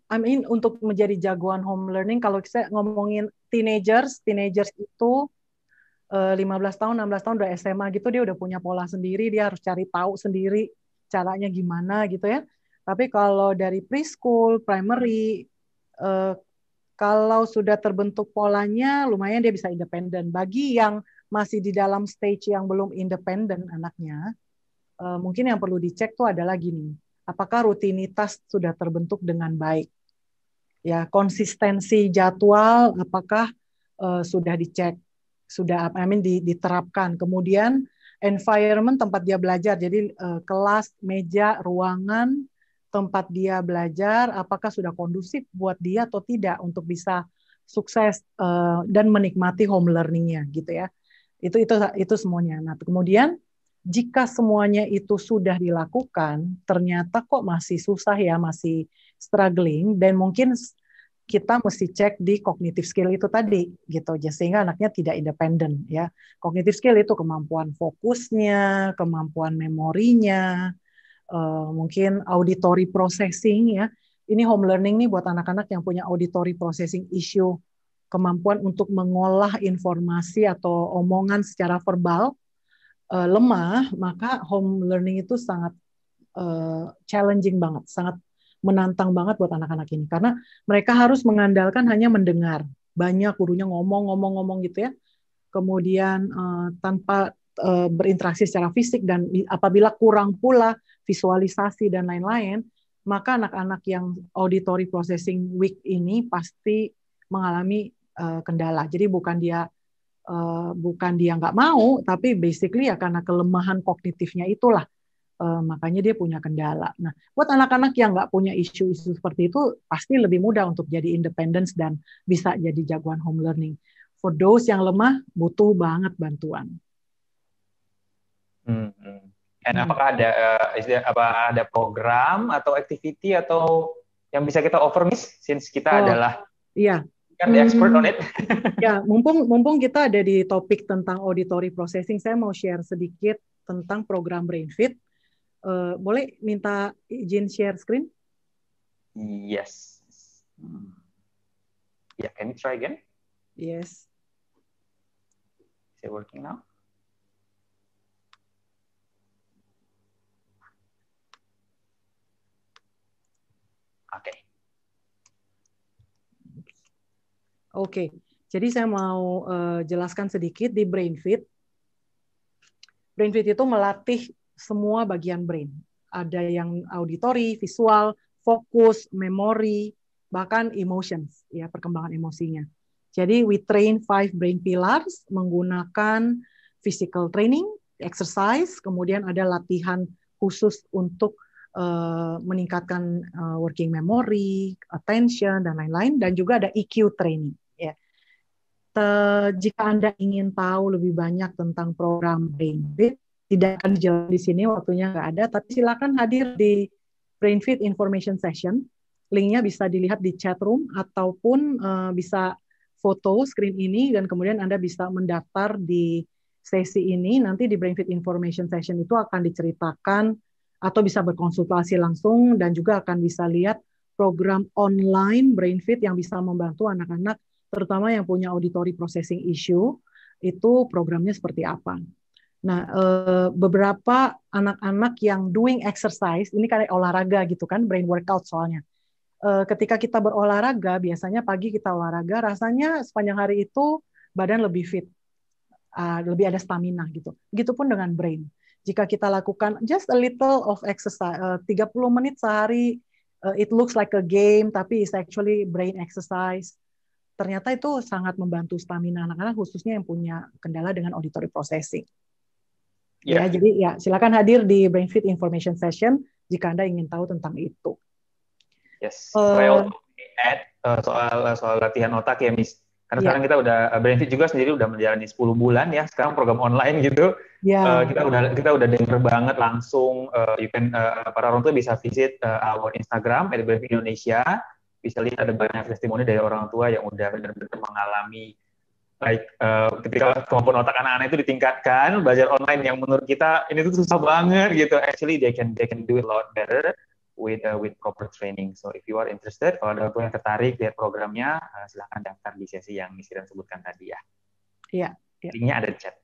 untuk menjadi jagoan home learning, kalau saya ngomongin teenagers itu 15 tahun, 16 tahun udah SMA gitu, dia udah punya pola sendiri, dia harus cari tahu sendiri caranya gimana gitu ya. Tapi kalau dari preschool, primary, kalau sudah terbentuk polanya, lumayan dia bisa independen. Bagi yang masih di dalam stage yang belum independen anaknya, mungkin yang perlu dicek tuh adalah gini, apakah rutinitas sudah terbentuk dengan baik? Ya, konsistensi jadwal apakah sudah dicek, sudah diterapkan. Kemudian environment tempat dia belajar, jadi kelas, meja, ruangan tempat dia belajar apakah sudah kondusif buat dia atau tidak untuk bisa sukses dan menikmati home learning-nya gitu ya. Itu semuanya. Nah, kemudian jika semuanya itu sudah dilakukan, ternyata kok masih susah ya, masih struggling, dan mungkin kita mesti cek di cognitive skill itu tadi, gitu, sehingga anaknya tidak independen ya. Cognitive skill itu kemampuan fokusnya, kemampuan memorinya, mungkin auditory processing ya. Ini home learning nih buat anak-anak yang punya auditory processing issue, kemampuan untuk mengolah informasi atau omongan secara verbal lemah, maka home learning itu sangat challenging banget, sangat menantang banget buat anak-anak ini, karena mereka harus mengandalkan hanya mendengar, banyak gurunya ngomong gitu ya, kemudian tanpa berinteraksi secara fisik, dan apabila kurang pula visualisasi dan lain-lain, maka anak-anak yang auditory processing weak ini pasti mengalami kendala. Jadi bukan dia nggak mau, tapi basically ya karena kelemahan kognitifnya itulah, makanya dia punya kendala. Nah, buat anak-anak yang nggak punya isu-isu seperti itu, pasti lebih mudah untuk jadi independence dan bisa jadi jagoan home learning. For those yang lemah, butuh banget bantuan. Dan apakah ada program atau activity atau yang bisa kita offer, Miss? Since kita adalah the expert on it. Ya, mumpung kita ada di topik tentang auditory processing, saya mau share sedikit tentang program BrainFit. Boleh minta izin share screen? Yes. Yeah, can you try again? Yes. Is it working now? Oke, jadi saya mau jelaskan sedikit di BrainFit. BrainFit itu melatih semua bagian brain. Ada yang auditory, visual, fokus, memori, bahkan emotions, ya, perkembangan emosinya. Jadi we train 5 brain pillars menggunakan physical training, exercise, kemudian ada latihan khusus untuk meningkatkan working memory, attention, dan lain-lain, dan juga ada EQ training. Ya. Jika Anda ingin tahu lebih banyak tentang program BrainFit, tidak akan dijawab di sini, waktunya nggak ada, tapi silakan hadir di BrainFit Information Session. Linknya bisa dilihat di chat room, ataupun bisa foto screen ini, dan kemudian Anda bisa mendaftar di sesi ini. Nanti di BrainFit Information Session itu akan diceritakan, atau bisa berkonsultasi langsung, dan juga akan bisa lihat program online BrainFit yang bisa membantu anak-anak, terutama yang punya auditory processing issue, itu programnya seperti apa. Nah, beberapa anak-anak yang doing exercise, ini kayak olahraga gitu kan, brain workout soalnya. Ketika kita berolahraga, biasanya pagi kita olahraga, rasanya sepanjang hari itu badan lebih fit, lebih ada stamina gitu. Begitupun dengan brain. Jika kita lakukan just a little of exercise, 30 menit sehari, it looks like a game, tapi it's actually brain exercise. Ternyata itu sangat membantu stamina anak-anak, khususnya yang punya kendala dengan auditory processing. Ya, jadi ya silakan hadir di BrainFit Information Session jika Anda ingin tahu tentang itu. Yes. I also add soal latihan otak ya, Miss. Karena Iya. sekarang kita udah Brainfit juga sendiri udah menjalani 10 bulan ya. Sekarang program online gitu. Ya, Kita udah denger banget langsung. Para orang tua bisa visit our Instagram @Brainfit Indonesia. Bisa lihat ada banyak testimoni dari orang tua yang udah benar-benar mengalami ketika kemampuan otak anak-anak itu ditingkatkan, belajar online yang menurut kita ini tuh susah banget gitu. Actually they can do it a lot better with proper training. So if you are interested, kalau ada yang tertarik lihat programnya, silahkan daftar di sesi yang Miss Iren sebutkan tadi ya. iya. Linknya ada di chat.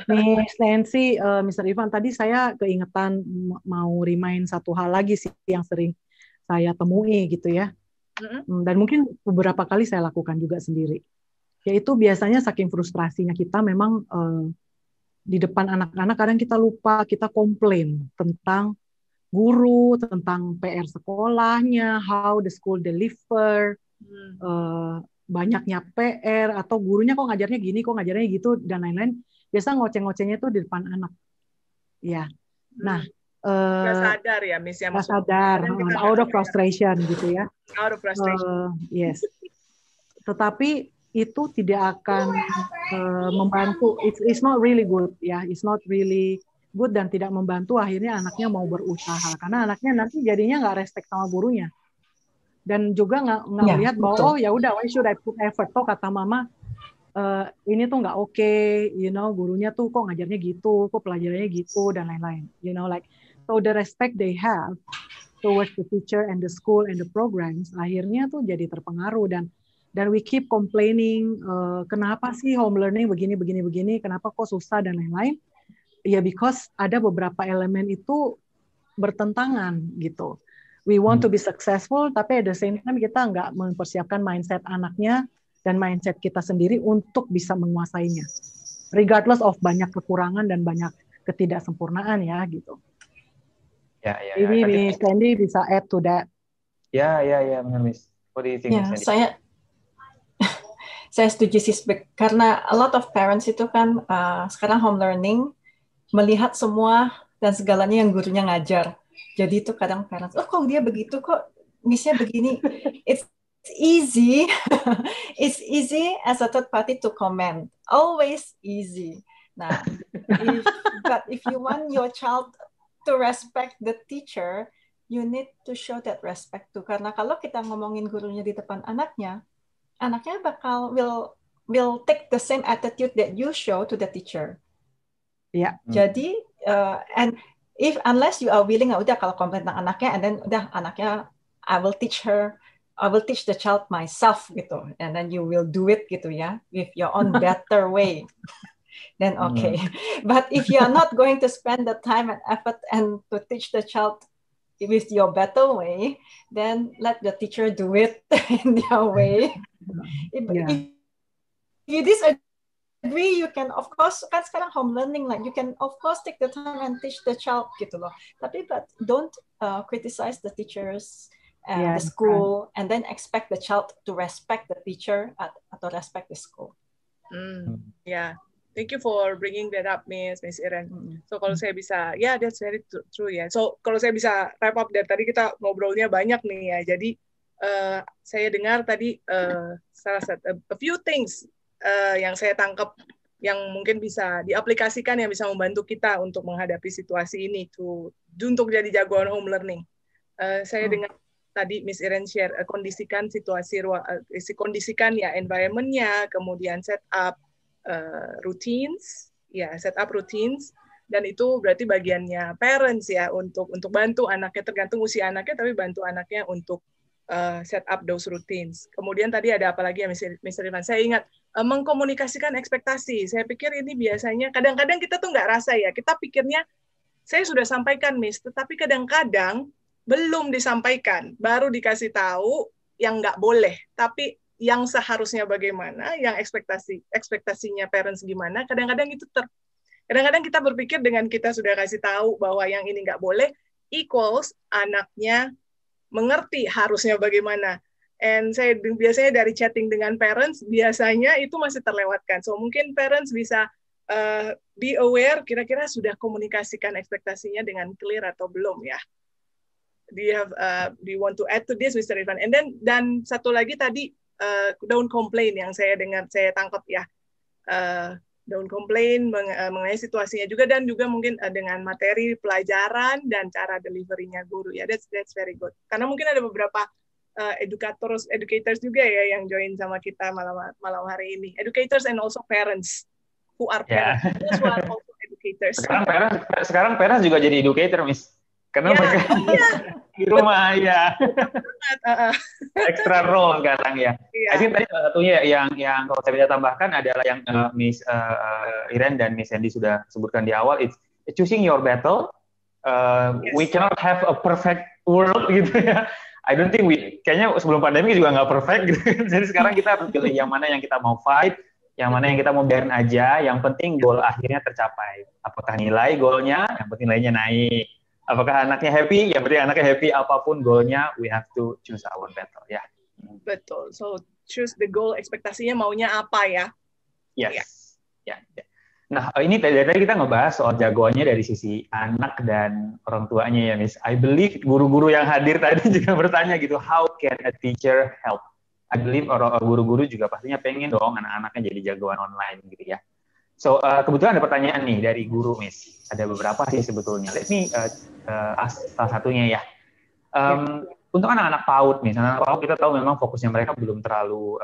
Miss Nancy, Mr. Ivan, tadi saya keingetan mau remind satu hal lagi sih yang sering saya temui gitu ya. Dan mungkin beberapa kali saya lakukan juga sendiri. Yaitu biasanya saking frustrasinya kita memang di depan anak-anak kadang kita lupa, kita komplain tentang guru, tentang PR sekolahnya, how the school deliver, banyaknya PR, atau gurunya kok ngajarnya gini, kok ngajarnya gitu, dan lain-lain. Biasa ngoceh-ngocehnya itu di depan anak. Ya, nah. Nggak sadar ya, Miss, ya. Nggak sadar, out of frustration gitu ya. Out of frustration. Yes. Tetapi itu tidak akan membantu. It's not really good, ya. It's not really good dan tidak membantu akhirnya anaknya mau berusaha karena anaknya nanti jadinya nggak respect sama gurunya dan juga nggak melihat bahwa oh ya udah why should I put effort toh kata mama ini tuh nggak oke, gurunya tuh kok ngajarnya gitu, kok pelajarannya gitu dan lain-lain, like so the respect they have towards the teacher and the school and the programs akhirnya tuh jadi terpengaruh dan we keep complaining kenapa sih home learning begini, kenapa kok susah dan lain-lain. Ya, because ada beberapa elemen itu bertentangan gitu. We want to be successful, tapi at the same time kita nggak mempersiapkan mindset anaknya dan mindset kita sendiri untuk bisa menguasainya. Regardless of banyak kekurangan dan banyak ketidaksempurnaan ya gitu. Ya. Ini Miss Sandy bisa add to that. Ya, benar Miss. What do you think, Miss Sandy? Saya setuju sih, karena a lot of parents itu kan sekarang home learning melihat semua dan segalanya yang gurunya ngajar. Jadi itu kadang parents, kok dia begitu, kok Miss-nya begini. It's easy. It's easy as a third party to comment. Always easy. Nah, but if you want your child to respect the teacher, you need to show that respect too. Karena kalau kita ngomongin gurunya di depan anaknya bakal will take the same attitude that you show to the teacher. Ya. Jadi and unless you are willing, udah kalau komplain tentang anaknya, and then udah anaknya I will teach the child myself gitu, and then you will do it gitu ya, with your own better way. Then okay. But if you are not going to spend the time and effort and to teach the child with your better way, then let the teacher do it in their way. If you disagree, you can of course, kan sekarang home learning, like you can of course take the time and teach the child gitu loh. Tapi but don't criticize the teachers and the school, and then expect the child to respect the teacher atau respect the school. Yeah. Thank you for bringing that up, Miss Iren. So kalau saya bisa, that's very true ya. So kalau saya bisa wrap up dari tadi kita ngobrolnya banyak nih ya. Jadi saya dengar tadi a few things yang saya tangkap yang mungkin bisa diaplikasikan yang bisa membantu kita untuk menghadapi situasi ini untuk jadi jagoan home learning. Saya dengar tadi Miss Iren share kondisikan situasi kondisikan ya environment-nya, kemudian set up routines, set up routines, dan itu berarti bagiannya parents ya untuk bantu anaknya, tergantung usia anaknya, tapi bantu anaknya untuk set up those routines. Kemudian tadi ada apa lagi ya Mr. Ivan? Saya ingat mengkomunikasikan ekspektasi. Saya pikir ini biasanya kadang-kadang kita tuh nggak rasa ya, kita pikirnya saya sudah sampaikan Miss, tetapi kadang-kadang belum disampaikan, baru dikasih tahu yang nggak boleh, tapi yang seharusnya bagaimana, yang ekspektasinya parents gimana, kadang-kadang itu kadang-kadang kita berpikir dengan kita sudah kasih tahu bahwa yang ini nggak boleh, equals anaknya mengerti harusnya bagaimana. And saya biasanya dari chatting dengan parents, biasanya itu masih terlewatkan. So mungkin parents bisa be aware, kira-kira sudah komunikasikan ekspektasinya dengan clear atau belum ya. do you want to add to this, Mr. Irfan? And then dan satu lagi tadi don't complain yang saya dengar, saya tangkap ya. Don't complain mengenai situasinya juga, dan juga mungkin dengan materi pelajaran dan cara delivery-nya guru ya. That's very good. Karena mungkin ada beberapa educators juga ya yang join sama kita malam hari ini. Educators and also parents who are parents. Yeah. Those who are also educators. Sekarang parents juga jadi educator, Miss. Karena mereka di rumah ya. Extra role sekarang ya. I think tadi salah satunya yang kalau saya bisa tambahkan adalah yang Miss Iren dan Miss Sandy sudah sebutkan di awal, it's choosing your battle. We cannot have a perfect world gitu ya. I don't think kayaknya sebelum pandemi juga nggak perfect gitu. Jadi sekarang kita harus pilih yang mana yang kita mau fight, yang mana yang kita mau biarin aja, yang penting goal akhirnya tercapai. Apakah nilai goalnya, yang penting nilainya naik. Apakah anaknya happy? Yang penting anaknya happy, apapun goalnya, we have to choose our battle, ya. Betul. So choose the goal, ekspektasinya maunya apa ya? Yes. Ya. Nah, ini tadi kita ngebahas soal jagoannya dari sisi anak dan orang tuanya ya, Miss. I believe guru-guru yang hadir tadi juga bertanya gitu, how can a teacher help? I believe guru-guru juga pastinya pengen dong anak-anaknya jadi jagoan online gitu ya. So, kebetulan ada pertanyaan nih dari guru, Miss. Ada beberapa sih sebetulnya. Let me salah satunya ya. Untuk anak-anak PAUD, misalnya PAUD kita tahu memang fokusnya mereka belum terlalu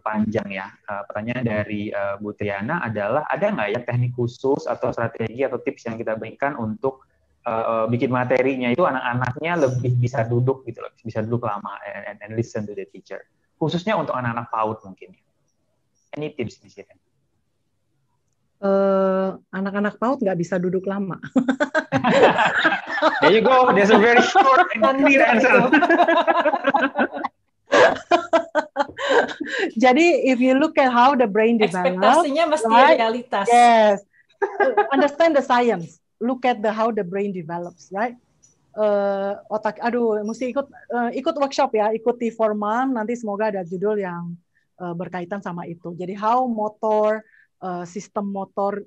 panjang ya. Pertanyaan dari Bu Triana adalah, ada nggak ya teknik khusus atau strategi atau tips yang kita berikan untuk bikin materinya itu anak-anaknya lebih bisa duduk gitu loh, bisa duduk lama and listen to the teacher. Khususnya untuk anak-anak PAUD mungkin. Any tips misalnya? Anak-anak PAUD nggak bisa duduk lama. There you go. There's a very short and clear answer. Jadi, if you look at how the brain develops, ekspektasinya mesti realitas. Yes. Understand the science. Look at how the brain develops, right? Mesti ikut workshop ya, ikuti for mom. Nanti semoga ada judul yang berkaitan sama itu. Jadi, how motor sistem motor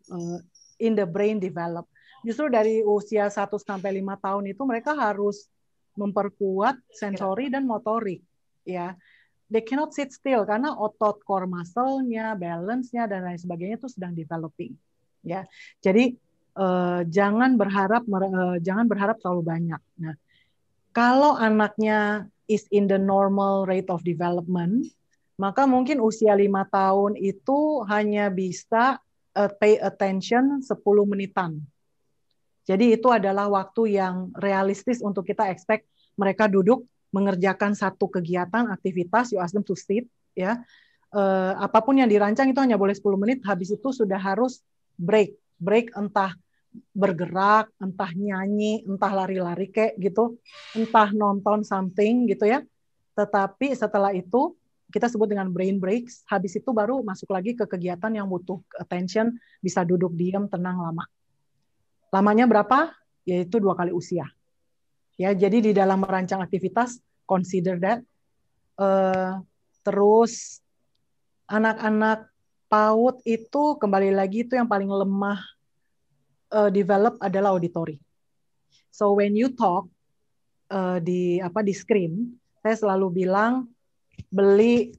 in the brain develop. Justru dari usia 1 sampai 5 tahun itu mereka harus memperkuat sensori dan motorik, ya. They cannot sit still karena otot core muscle-nya, balance-nya dan lain sebagainya itu sedang developing, ya. Jadi jangan berharap terlalu banyak. Nah, kalau anaknya is in the normal rate of development, maka mungkin usia 5 tahun itu hanya bisa pay attention 10 menitan. Jadi itu adalah waktu yang realistis untuk kita expect mereka duduk mengerjakan satu kegiatan, aktivitas, you ask them to sit, ya. Apapun yang dirancang itu hanya boleh 10 menit, habis itu sudah harus break. Break entah bergerak, entah nyanyi, entah lari-lari kayak gitu, entah nonton something gitu ya. Tetapi setelah itu kita sebut dengan brain breaks, habis itu baru masuk lagi ke kegiatan yang butuh attention, bisa duduk diam, tenang, lama. Lamanya berapa? Yaitu 2 kali usia. Ya, jadi di dalam merancang aktivitas, consider that. Terus, anak-anak PAUD itu, kembali lagi itu yang paling lemah develop adalah auditory. So, when you talk di screen, saya selalu bilang, beli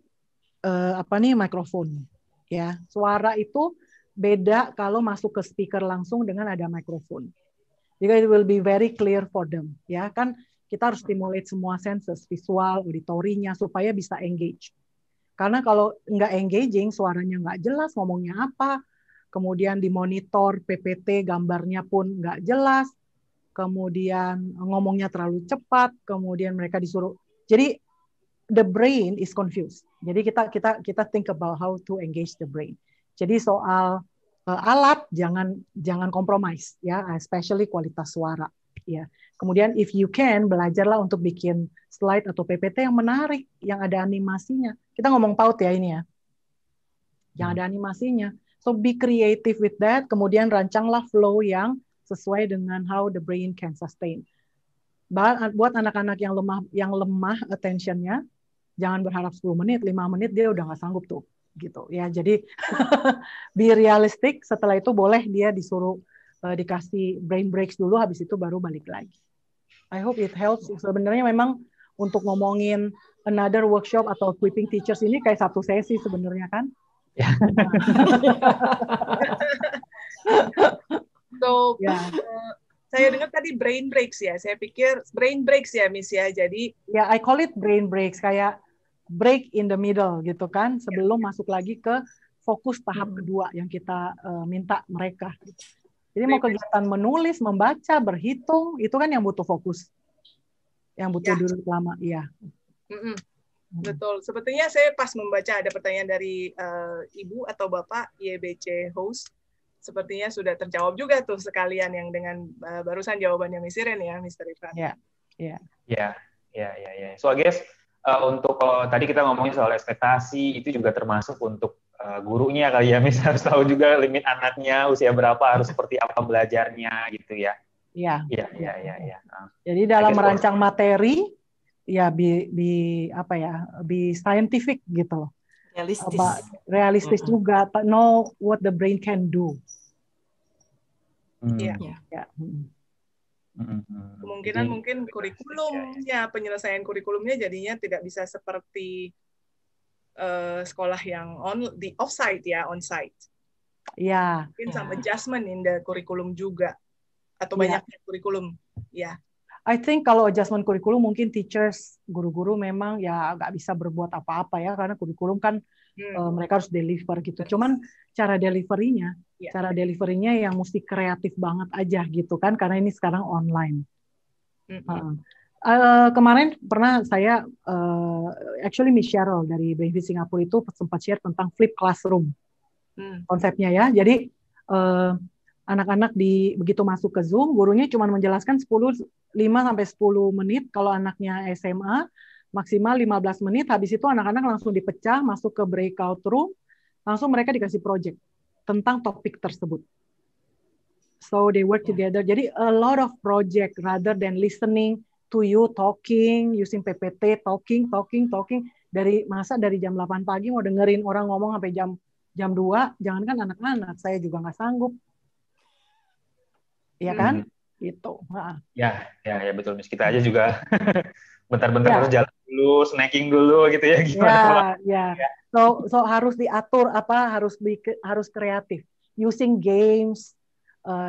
mikrofon, ya. Suara itu beda kalau masuk ke speaker langsung dengan ada mikrofon. Jadi it will be very clear for them, ya. Kan kita harus stimulate semua senses, visual, auditorinya supaya bisa engage. Karena kalau nggak engaging, suaranya nggak jelas, ngomongnya apa, kemudian di monitor PPT gambarnya pun nggak jelas, kemudian ngomongnya terlalu cepat, kemudian mereka disuruh. Jadi the brain is confused. Jadi kita think about how to engage the brain. Jadi soal alat jangan compromise ya, especially kualitas suara ya. Kemudian if you can, belajarlah untuk bikin slide atau PPT yang menarik, yang ada animasinya. Kita ngomong PAUD ya ini ya. Yang ada animasinya. So be creative with that, kemudian rancanglah flow yang sesuai dengan how the brain can sustain. Buat anak-anak yang lemah attention-nya, jangan berharap 10 menit, 5 menit dia udah nggak sanggup tuh, gitu ya. Jadi be realistic. Setelah itu boleh dia disuruh dikasih brain breaks dulu, habis itu baru balik lagi. I hope it helps. Sebenarnya memang untuk ngomongin another workshop atau equipping teachers ini kayak satu sesi sebenarnya kan. Ya. So, Ya. Saya dengar tadi brain breaks ya. Saya pikir brain breaks ya, Miss ya. Jadi Ya, I call it brain breaks, kayak break in the middle gitu kan, sebelum masuk lagi ke fokus tahap kedua yang kita minta mereka. Jadi mau kegiatan menulis, membaca, berhitung, itu kan yang butuh fokus, yang butuh duduk lama, iya. Betul. Sepertinya saya pas membaca ada pertanyaan dari Ibu atau Bapak YBC host. Sepertinya sudah terjawab juga tuh sekalian yang dengan barusan jawabannya Miss Iren ya, Mr. Irfan. Ya. So I guess untuk tadi kita ngomongin soal ekspektasi, itu juga termasuk untuk gurunya kali ya, Miss, harus tahu juga limit anaknya, usia berapa, harus seperti apa belajarnya gitu ya. Iya. Iya. Jadi dalam merancang materi, ya be scientific gitu loh. Realistis juga, know what the brain can do. Kemungkinan mungkin kurikulumnya, penyelesaian kurikulumnya jadinya tidak bisa seperti sekolah yang di offsite ya, onsite. Iya. Mungkin some adjustment in the kurikulum juga, atau banyaknya kurikulum. Ya. I think kalau adjustment kurikulum mungkin teachers, guru-guru memang ya nggak bisa berbuat apa-apa ya, karena kurikulum kan mereka harus deliver gitu. Cuman cara deliverynya yang mesti kreatif banget aja gitu kan, karena ini sekarang online. Kemarin pernah saya actually Miss Cheryl dari Brainfeed Singapura itu sempat share tentang flip classroom konsepnya ya. Jadi anak-anak begitu masuk ke Zoom, gurunya cuma menjelaskan 5-10 menit kalau anaknya SMA, maksimal 15 menit, habis itu anak-anak langsung dipecah, masuk ke breakout room, langsung mereka dikasih project tentang topik tersebut. So they work together. Jadi a lot of project rather than listening to you talking, using PPT, talking. Dari jam 8 pagi mau dengerin orang ngomong sampai jam 2, jangankan anak-anak, saya juga nggak sanggup. Iya kan? Gitu. Ya betul, Miss. Kita aja juga bentar-bentar harus jalan dulu, snacking dulu gitu ya, gimana? So harus diatur harus kreatif. Using games,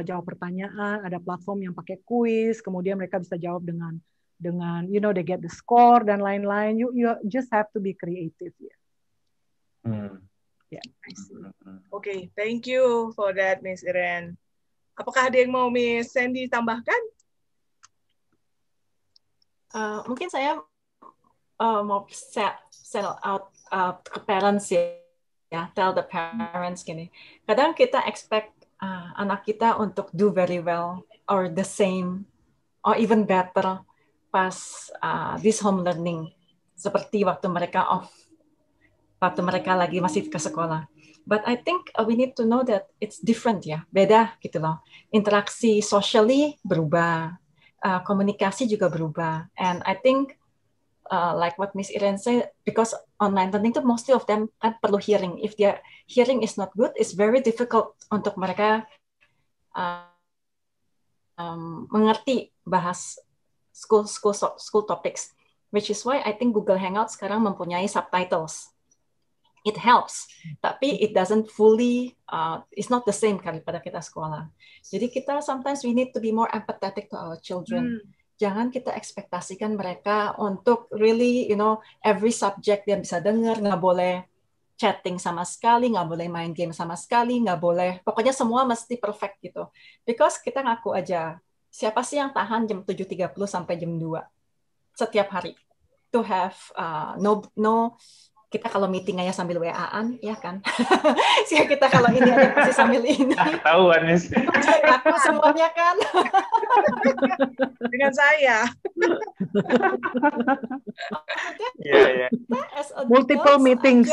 jawab pertanyaan, ada platform yang pakai quiz, kemudian mereka bisa jawab dengan they get the score dan lain-lain. You just have to be creative ya. Okay, thank you for that, Miss Iren. Apakah ada yang mau Miss Sandy tambahkan? Mungkin saya mau send out ke parents ya, tell the parents gini. Kadang kita expect anak kita untuk do very well or the same or even better pas this home learning seperti waktu mereka lagi masih ke sekolah. But I think we need to know that it's different ya, beda gitu loh. Interaksi socially berubah, komunikasi juga berubah. And I think like what Miss Iren said, because online learning itu mostly of them kan perlu hearing. If their hearing is not good, it's very difficult untuk mereka mengerti bahas school topics. Which is why I think Google Hangout sekarang mempunyai subtitles. It helps, tapi it doesn't fully, it's not the same kan pada kita sekolah. Jadi kita sometimes we need to be more empathetic to our children. Jangan kita ekspektasikan mereka untuk really, every subject dia bisa dengar, nggak boleh chatting sama sekali, nggak boleh main game sama sekali, nggak boleh, pokoknya semua mesti perfect gitu. Because kita ngaku aja, siapa sih yang tahan jam 7.30 sampai jam 2 setiap hari? To have kita kalau meeting aja sambil WA-an, ya kan? Kita kalau ini aja pasti sambil ini. Tahuan, Miss. Aku semuanya kan. Dengan saya. Iya. Multiple meetings.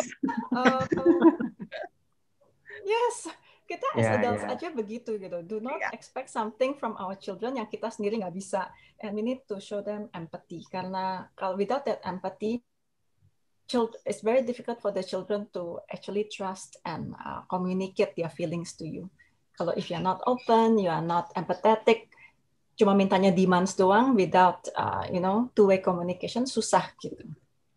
Yes, kita as adults aja begitu gitu. Do not expect something from our children yang kita sendiri nggak bisa. And we need to show them empathy. Karena kalau without that empathy, it's very difficult for the children to actually trust and communicate their feelings to you. Kalau if you're not open, you are not empathetic, cuma mintanya demands doang without two-way communication, susah gitu.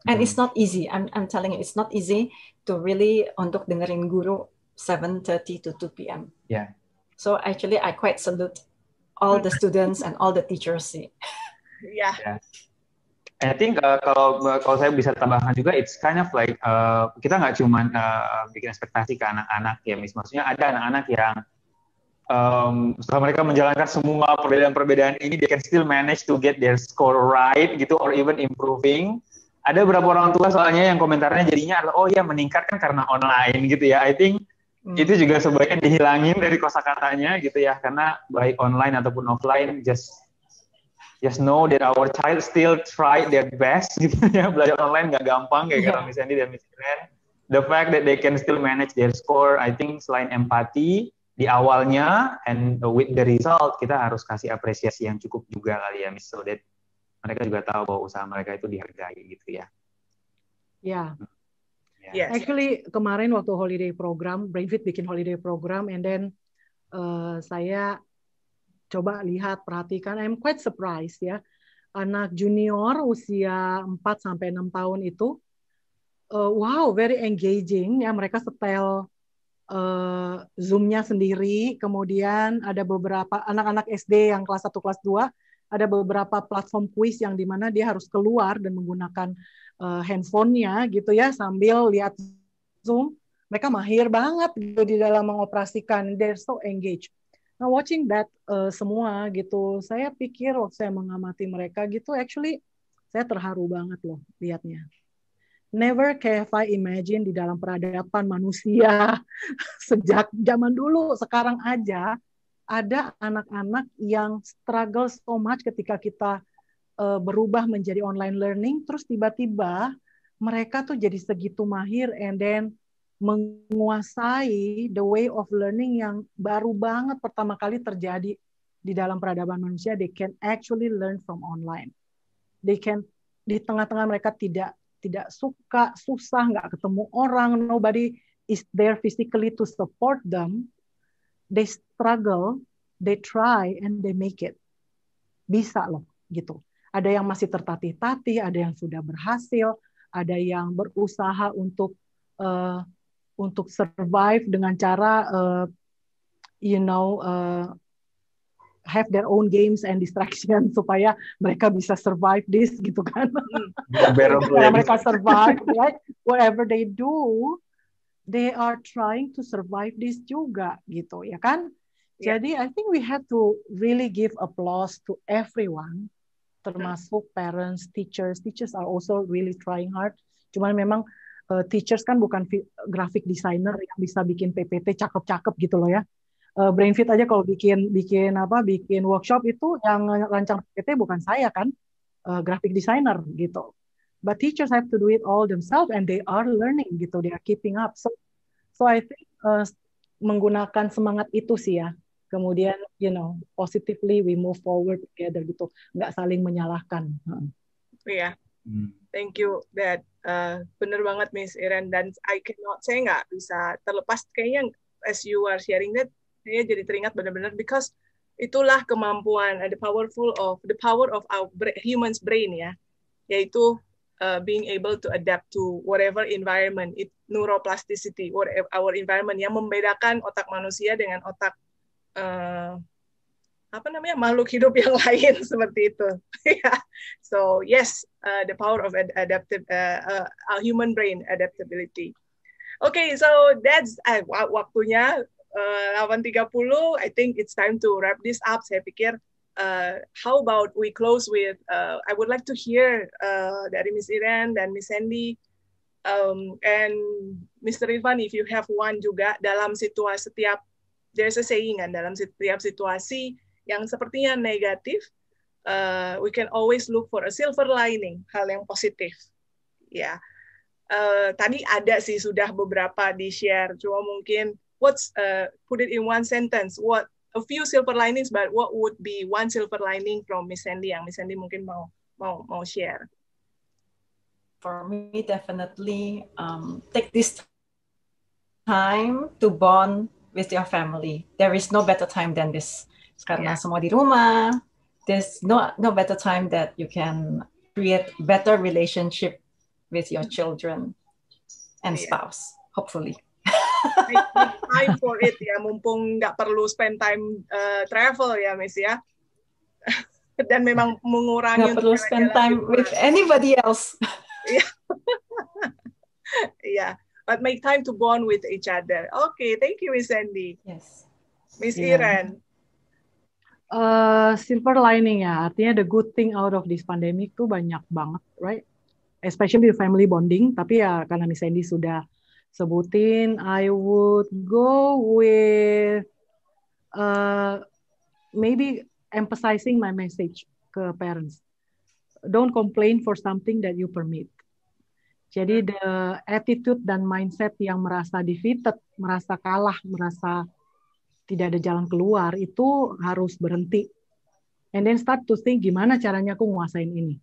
And it's not easy. I'm telling you, it's not easy to really untuk dengerin guru 7:30 to 2 p.m. Yeah. So actually, I quite salute all the students and all the teachers sih. Yeah. I think kalau saya bisa tambahkan juga, it's kind of like kita nggak cuma bikin ekspektasi ke anak-anak ya, maksudnya ada anak-anak yang setelah mereka menjalankan semua perbedaan-perbedaan ini, they can still manage to get their score right gitu, or even improving. Ada beberapa orang tua soalnya yang komentarnya jadinya adalah, oh ya meningkatkan karena online gitu ya. I think itu juga sebaiknya dihilangin dari kosakatanya gitu ya, karena baik online ataupun offline, just know that our child still try their best gitu ya. Belajar online nggak gampang kayak kata Miss Sandy dan Miss Iren. The fact that they can still manage their score, I think selain empati di awalnya, and with the result, kita harus kasih apresiasi yang cukup juga kali ya, Miss, so that mereka juga tahu bahwa usaha mereka itu dihargai gitu ya. Ya. Yes. Actually kemarin waktu holiday program, BrainFit bikin holiday program, and then saya coba lihat, perhatikan, I'm quite surprised ya. Anak junior usia 4-6 tahun itu, wow, very engaging ya. Mereka setel Zoom-nya sendiri. Kemudian ada beberapa anak-anak SD yang kelas 1, kelas 2, ada beberapa platform quiz yang dimana dia harus keluar dan menggunakan handphone-nya gitu ya, sambil lihat Zoom. Mereka mahir banget gitu di dalam mengoperasikan. They're so engaged. Nah, watching that semua gitu, saya pikir waktu saya mengamati mereka gitu, actually saya terharu banget loh lihatnya. Never have I imagine di dalam peradaban manusia sejak zaman dulu, sekarang aja ada anak-anak yang struggle so much ketika kita berubah menjadi online learning, terus tiba-tiba mereka tuh jadi segitu mahir, and then menguasai the way of learning yang baru banget pertama kali terjadi di dalam peradaban manusia. They can actually learn from online. They can, di tengah-tengah mereka tidak suka, susah, nggak ketemu orang, nobody is there physically to support them. They struggle, they try, and they make it. Bisa loh gitu. Ada yang masih tertatih-tatih, ada yang sudah berhasil, ada yang berusaha untuk survive dengan cara have their own games and distraction supaya mereka bisa survive this gitu kan. Supaya mereka survive, right? Whatever they do, they are trying to survive this juga gitu ya kan. Jadi I think we have to really give applause to everyone, termasuk parents, teachers. Teachers are also really trying hard. Cuman memang teachers kan bukan graphic designer yang bisa bikin PPT cakep-cakep gitu loh ya. BrainFit aja kalau bikin workshop itu yang rancang PPT bukan saya kan, graphic designer gitu. But teachers have to do it all themselves, and they are learning gitu, they are keeping up. So I think menggunakan semangat itu sih ya. Kemudian positively we move forward together gitu, nggak saling menyalahkan. Iya. Thank you, that bener banget Miss Iren, dan saya nggak bisa terlepas kayaknya as you are sharing that, saya jadi teringat benar-benar, because itulah kemampuan, the power of our human's brain ya, yaitu being able to adapt to whatever environment, neuroplasticity, whatever our environment, yang membedakan otak manusia dengan otak makhluk hidup yang lain seperti itu. So yes, the power of our human brain adaptability. Okay, so that's waktunya 8:30. I think it's time to wrap this up. Saya pikir how about we close with I would like to hear dari Miss Iren dan Miss Sandy and Mr. Irfan, if you have one juga, dalam situasi there's a saying kan, dalam setiap situasi yang sepertinya negatif, we can always look for a silver lining, hal yang positif. Ya, tadi ada sih sudah beberapa di share, cuma mungkin put it in one sentence, a few silver linings, but what would be one silver lining from Miss Sandy yang Miss Sandy mungkin mau share? For me, definitely take this time to bond with your family. There is no better time than this. Karena semua di rumah, there's no better time that you can create better relationship with your children and spouse, hopefully. Make time for it ya, mumpung nggak perlu spend time travel ya, Miss ya. Dan memang mengurangi nggak perlu spend time with anybody else. Yeah, but make time to bond with each other. Okay, thank you, Miss Sandy. Yes. Miss Iren. Silver lining ya, artinya the good thing out of this pandemic tuh banyak banget, right? Especially the family bonding. Tapi ya karena Miss Sandy sudah sebutin, I would go with maybe emphasizing my message ke parents. Don't complain for something that you permit. Jadi the attitude dan mindset yang merasa defeated, merasa kalah, merasa tidak ada jalan keluar, itu harus berhenti. And then start to think, gimana caranya aku nguasain ini.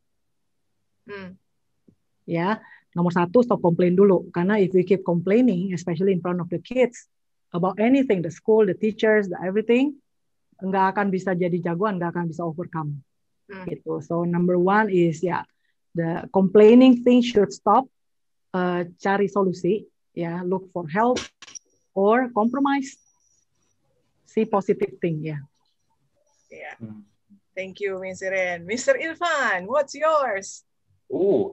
Ya, nomor satu, stop complain dulu. Karena if we keep complaining, especially in front of the kids, about anything, the school, the teachers, the everything, nggak akan bisa jadi jagoan, nggak akan bisa overcome. Gitu. So number one is the complaining thing should stop. Cari solusi, look for help or compromise. See positive thing, Yeah. Thank you, Miss Iren. Mr. Irfan, what's yours?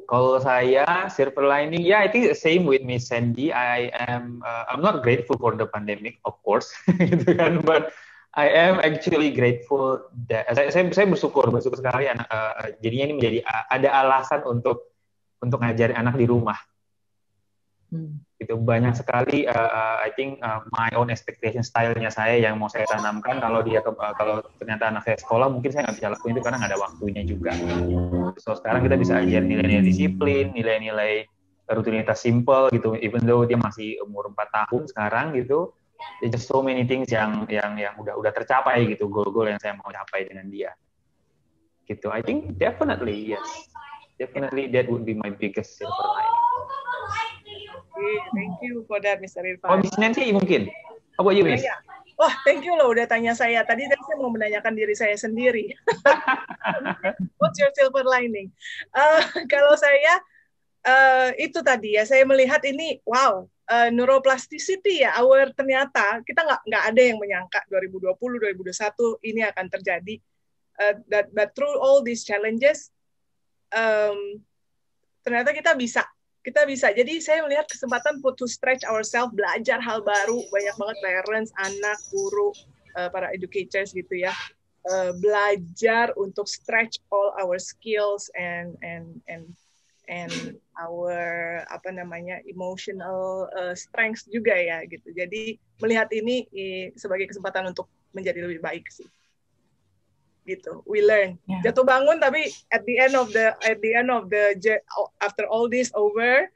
Kalau saya silver lining, I think the same with Miss Sandy. I'm not grateful for the pandemic, of course, gitu kan, but I am actually grateful that saya bersyukur sekali jadinya ini menjadi ada alasan untuk ngajarin anak di rumah. Itu banyak sekali I think my own expectation style-nya saya yang mau saya tanamkan. Kalau ternyata anak saya sekolah, mungkin saya nggak bisa lakuin itu karena nggak ada waktunya juga. So sekarang kita bisa ajar nilai-nilai disiplin, nilai-nilai rutinitas simple gitu, even though dia masih umur 4 tahun sekarang gitu. There's just so many things yang udah tercapai gitu, goal-goal yang saya mau capai dengan dia. Gitu. I think definitely that would be my biggest silver lining. Thank you for that, Mr. Irfan. Miss Nancy mungkin. How about you, Miss? Wah, thank you loh udah tanya saya. Tadi saya mau menanyakan diri saya sendiri. What's your silver lining? Kalau saya itu tadi ya, saya melihat ini, wow, neuroplasticity ya, ternyata kita nggak ada yang menyangka 2020, 2021 ini akan terjadi. But through all these challenges, ternyata kita bisa. Jadi saya melihat kesempatan to stretch ourselves, belajar hal baru, banyak banget parents, anak, guru, para educators gitu ya, belajar untuk stretch all our skills and our emotional strengths juga ya gitu. Jadi melihat ini sebagai kesempatan untuk menjadi lebih baik sih. Gitu, we learn. Jatuh bangun, tapi at the end of the after all this over,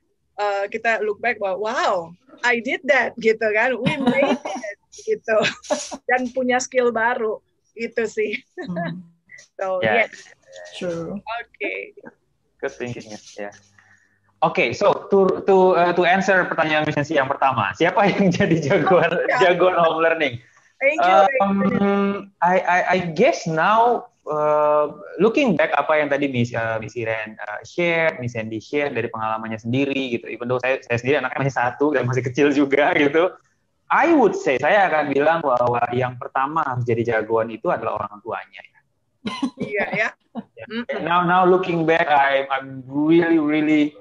kita look back bahwa wow, I did that gitu kan, we made it gitu, dan punya skill baru itu sih. So true. Okay. Good thinking, Okay, so to answer pertanyaan Miss Nancy yang pertama, siapa yang jadi jagoan home learning? Thank you. I guess now looking back apa yang tadi Miss Iren share, Miss Sandy share dari pengalamannya sendiri gitu. Even though saya sendiri anaknya masih 1 dan masih kecil juga gitu. I would say saya akan bilang bahwa yang pertama harus jadi jagoan itu adalah orang tuanya ya. Iya ya. Now looking back, I'm really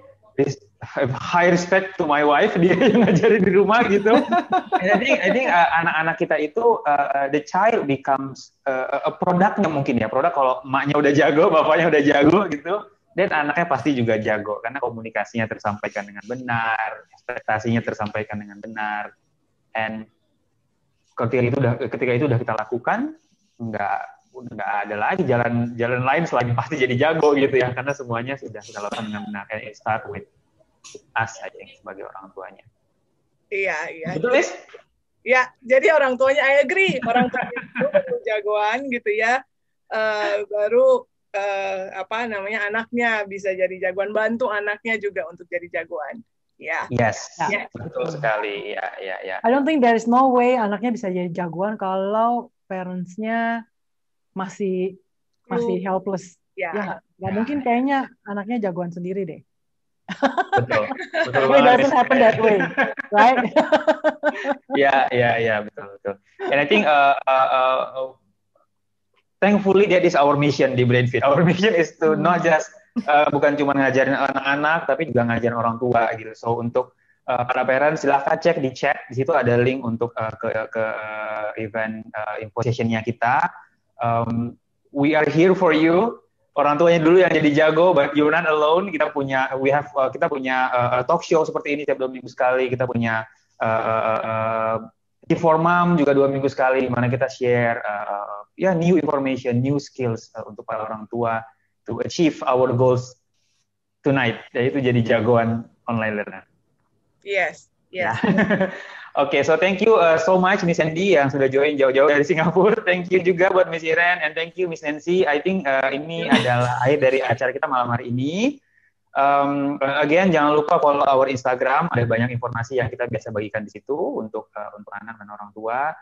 high respect to my wife, dia yang ngajarin di rumah gitu. And I think anak-anak kita itu the child becomes a produknya mungkin ya. Produk kalau emaknya udah jago, bapaknya udah jago gitu, dan anaknya pasti juga jago karena komunikasinya tersampaikan dengan benar, ekspektasinya tersampaikan dengan benar. And ketika itu udah kita lakukan, nggak ada lagi jalan lain selain pasti jadi jago gitu ya, karena semuanya sudah kita lakukan dengan benar. And it start with us, I think, sebagai orang tuanya. Iya. Betul, Liz? Ya, jadi orang tuanya, I agree, orang tuanya itu jagoan gitu ya, baru anaknya bisa jadi jagoan, bantu anaknya juga untuk jadi jagoan. Ya. Yes. Betul sekali. Ya. I don't think there is no way anaknya bisa jadi jagoan kalau parents-nya masih masih helpless. Ya, nggak mungkin kayaknya anaknya jagoan sendiri deh. Betul. It doesn't happen that way, right? Betul. And I think thankfully that is our mission di Brainfeed. Our mission is to not just bukan cuma ngajarin anak-anak, tapi juga ngajarin orang tua gitu. So untuk para parents silahkan cek di chat, di situ ada link untuk ke event info session-nya kita. We are here for you. Orang tuanya dulu yang jadi jago, but you're not alone. Kita punya talk show seperti ini setiap 2 minggu sekali. Kita punya for Mom juga 2 minggu sekali, di mana kita share new information, new skills untuk para orang tua to achieve our goals tonight. Yaitu jadi jagoan online learner. Yes. Okay, so thank you so much Miss Sandy yang sudah join jauh-jauh dari Singapura. Thank you juga buat Miss Iren, and thank you Miss Nancy. I think ini adalah akhir dari acara kita malam hari ini. Again, jangan lupa follow our Instagram. Ada banyak informasi yang kita biasa bagikan di situ untuk anak dan orang tua.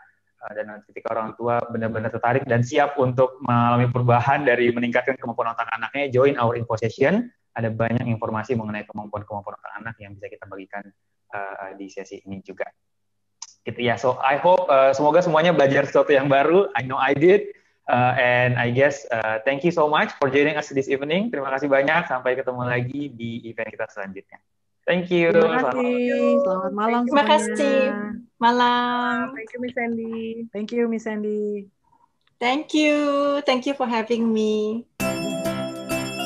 Dan ketika orang tua benar-benar tertarik dan siap untuk mengalami perubahan dari meningkatkan kemampuan otak anaknya, join our info session. Ada banyak informasi mengenai kemampuan-kemampuan otak anak yang bisa kita bagikan di sesi ini juga. Gitu ya. So I hope semoga semuanya belajar sesuatu yang baru. I know I did. And I guess thank you so much for joining us this evening. Terima kasih banyak. Sampai ketemu lagi di event kita selanjutnya. Thank you. Terima kasih. Selamat malam. Terima kasih. Malam. Thank you, Miss Sandy. Thank you, Miss Sandy. Thank you. Thank you for having me.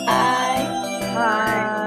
Bye. Bye.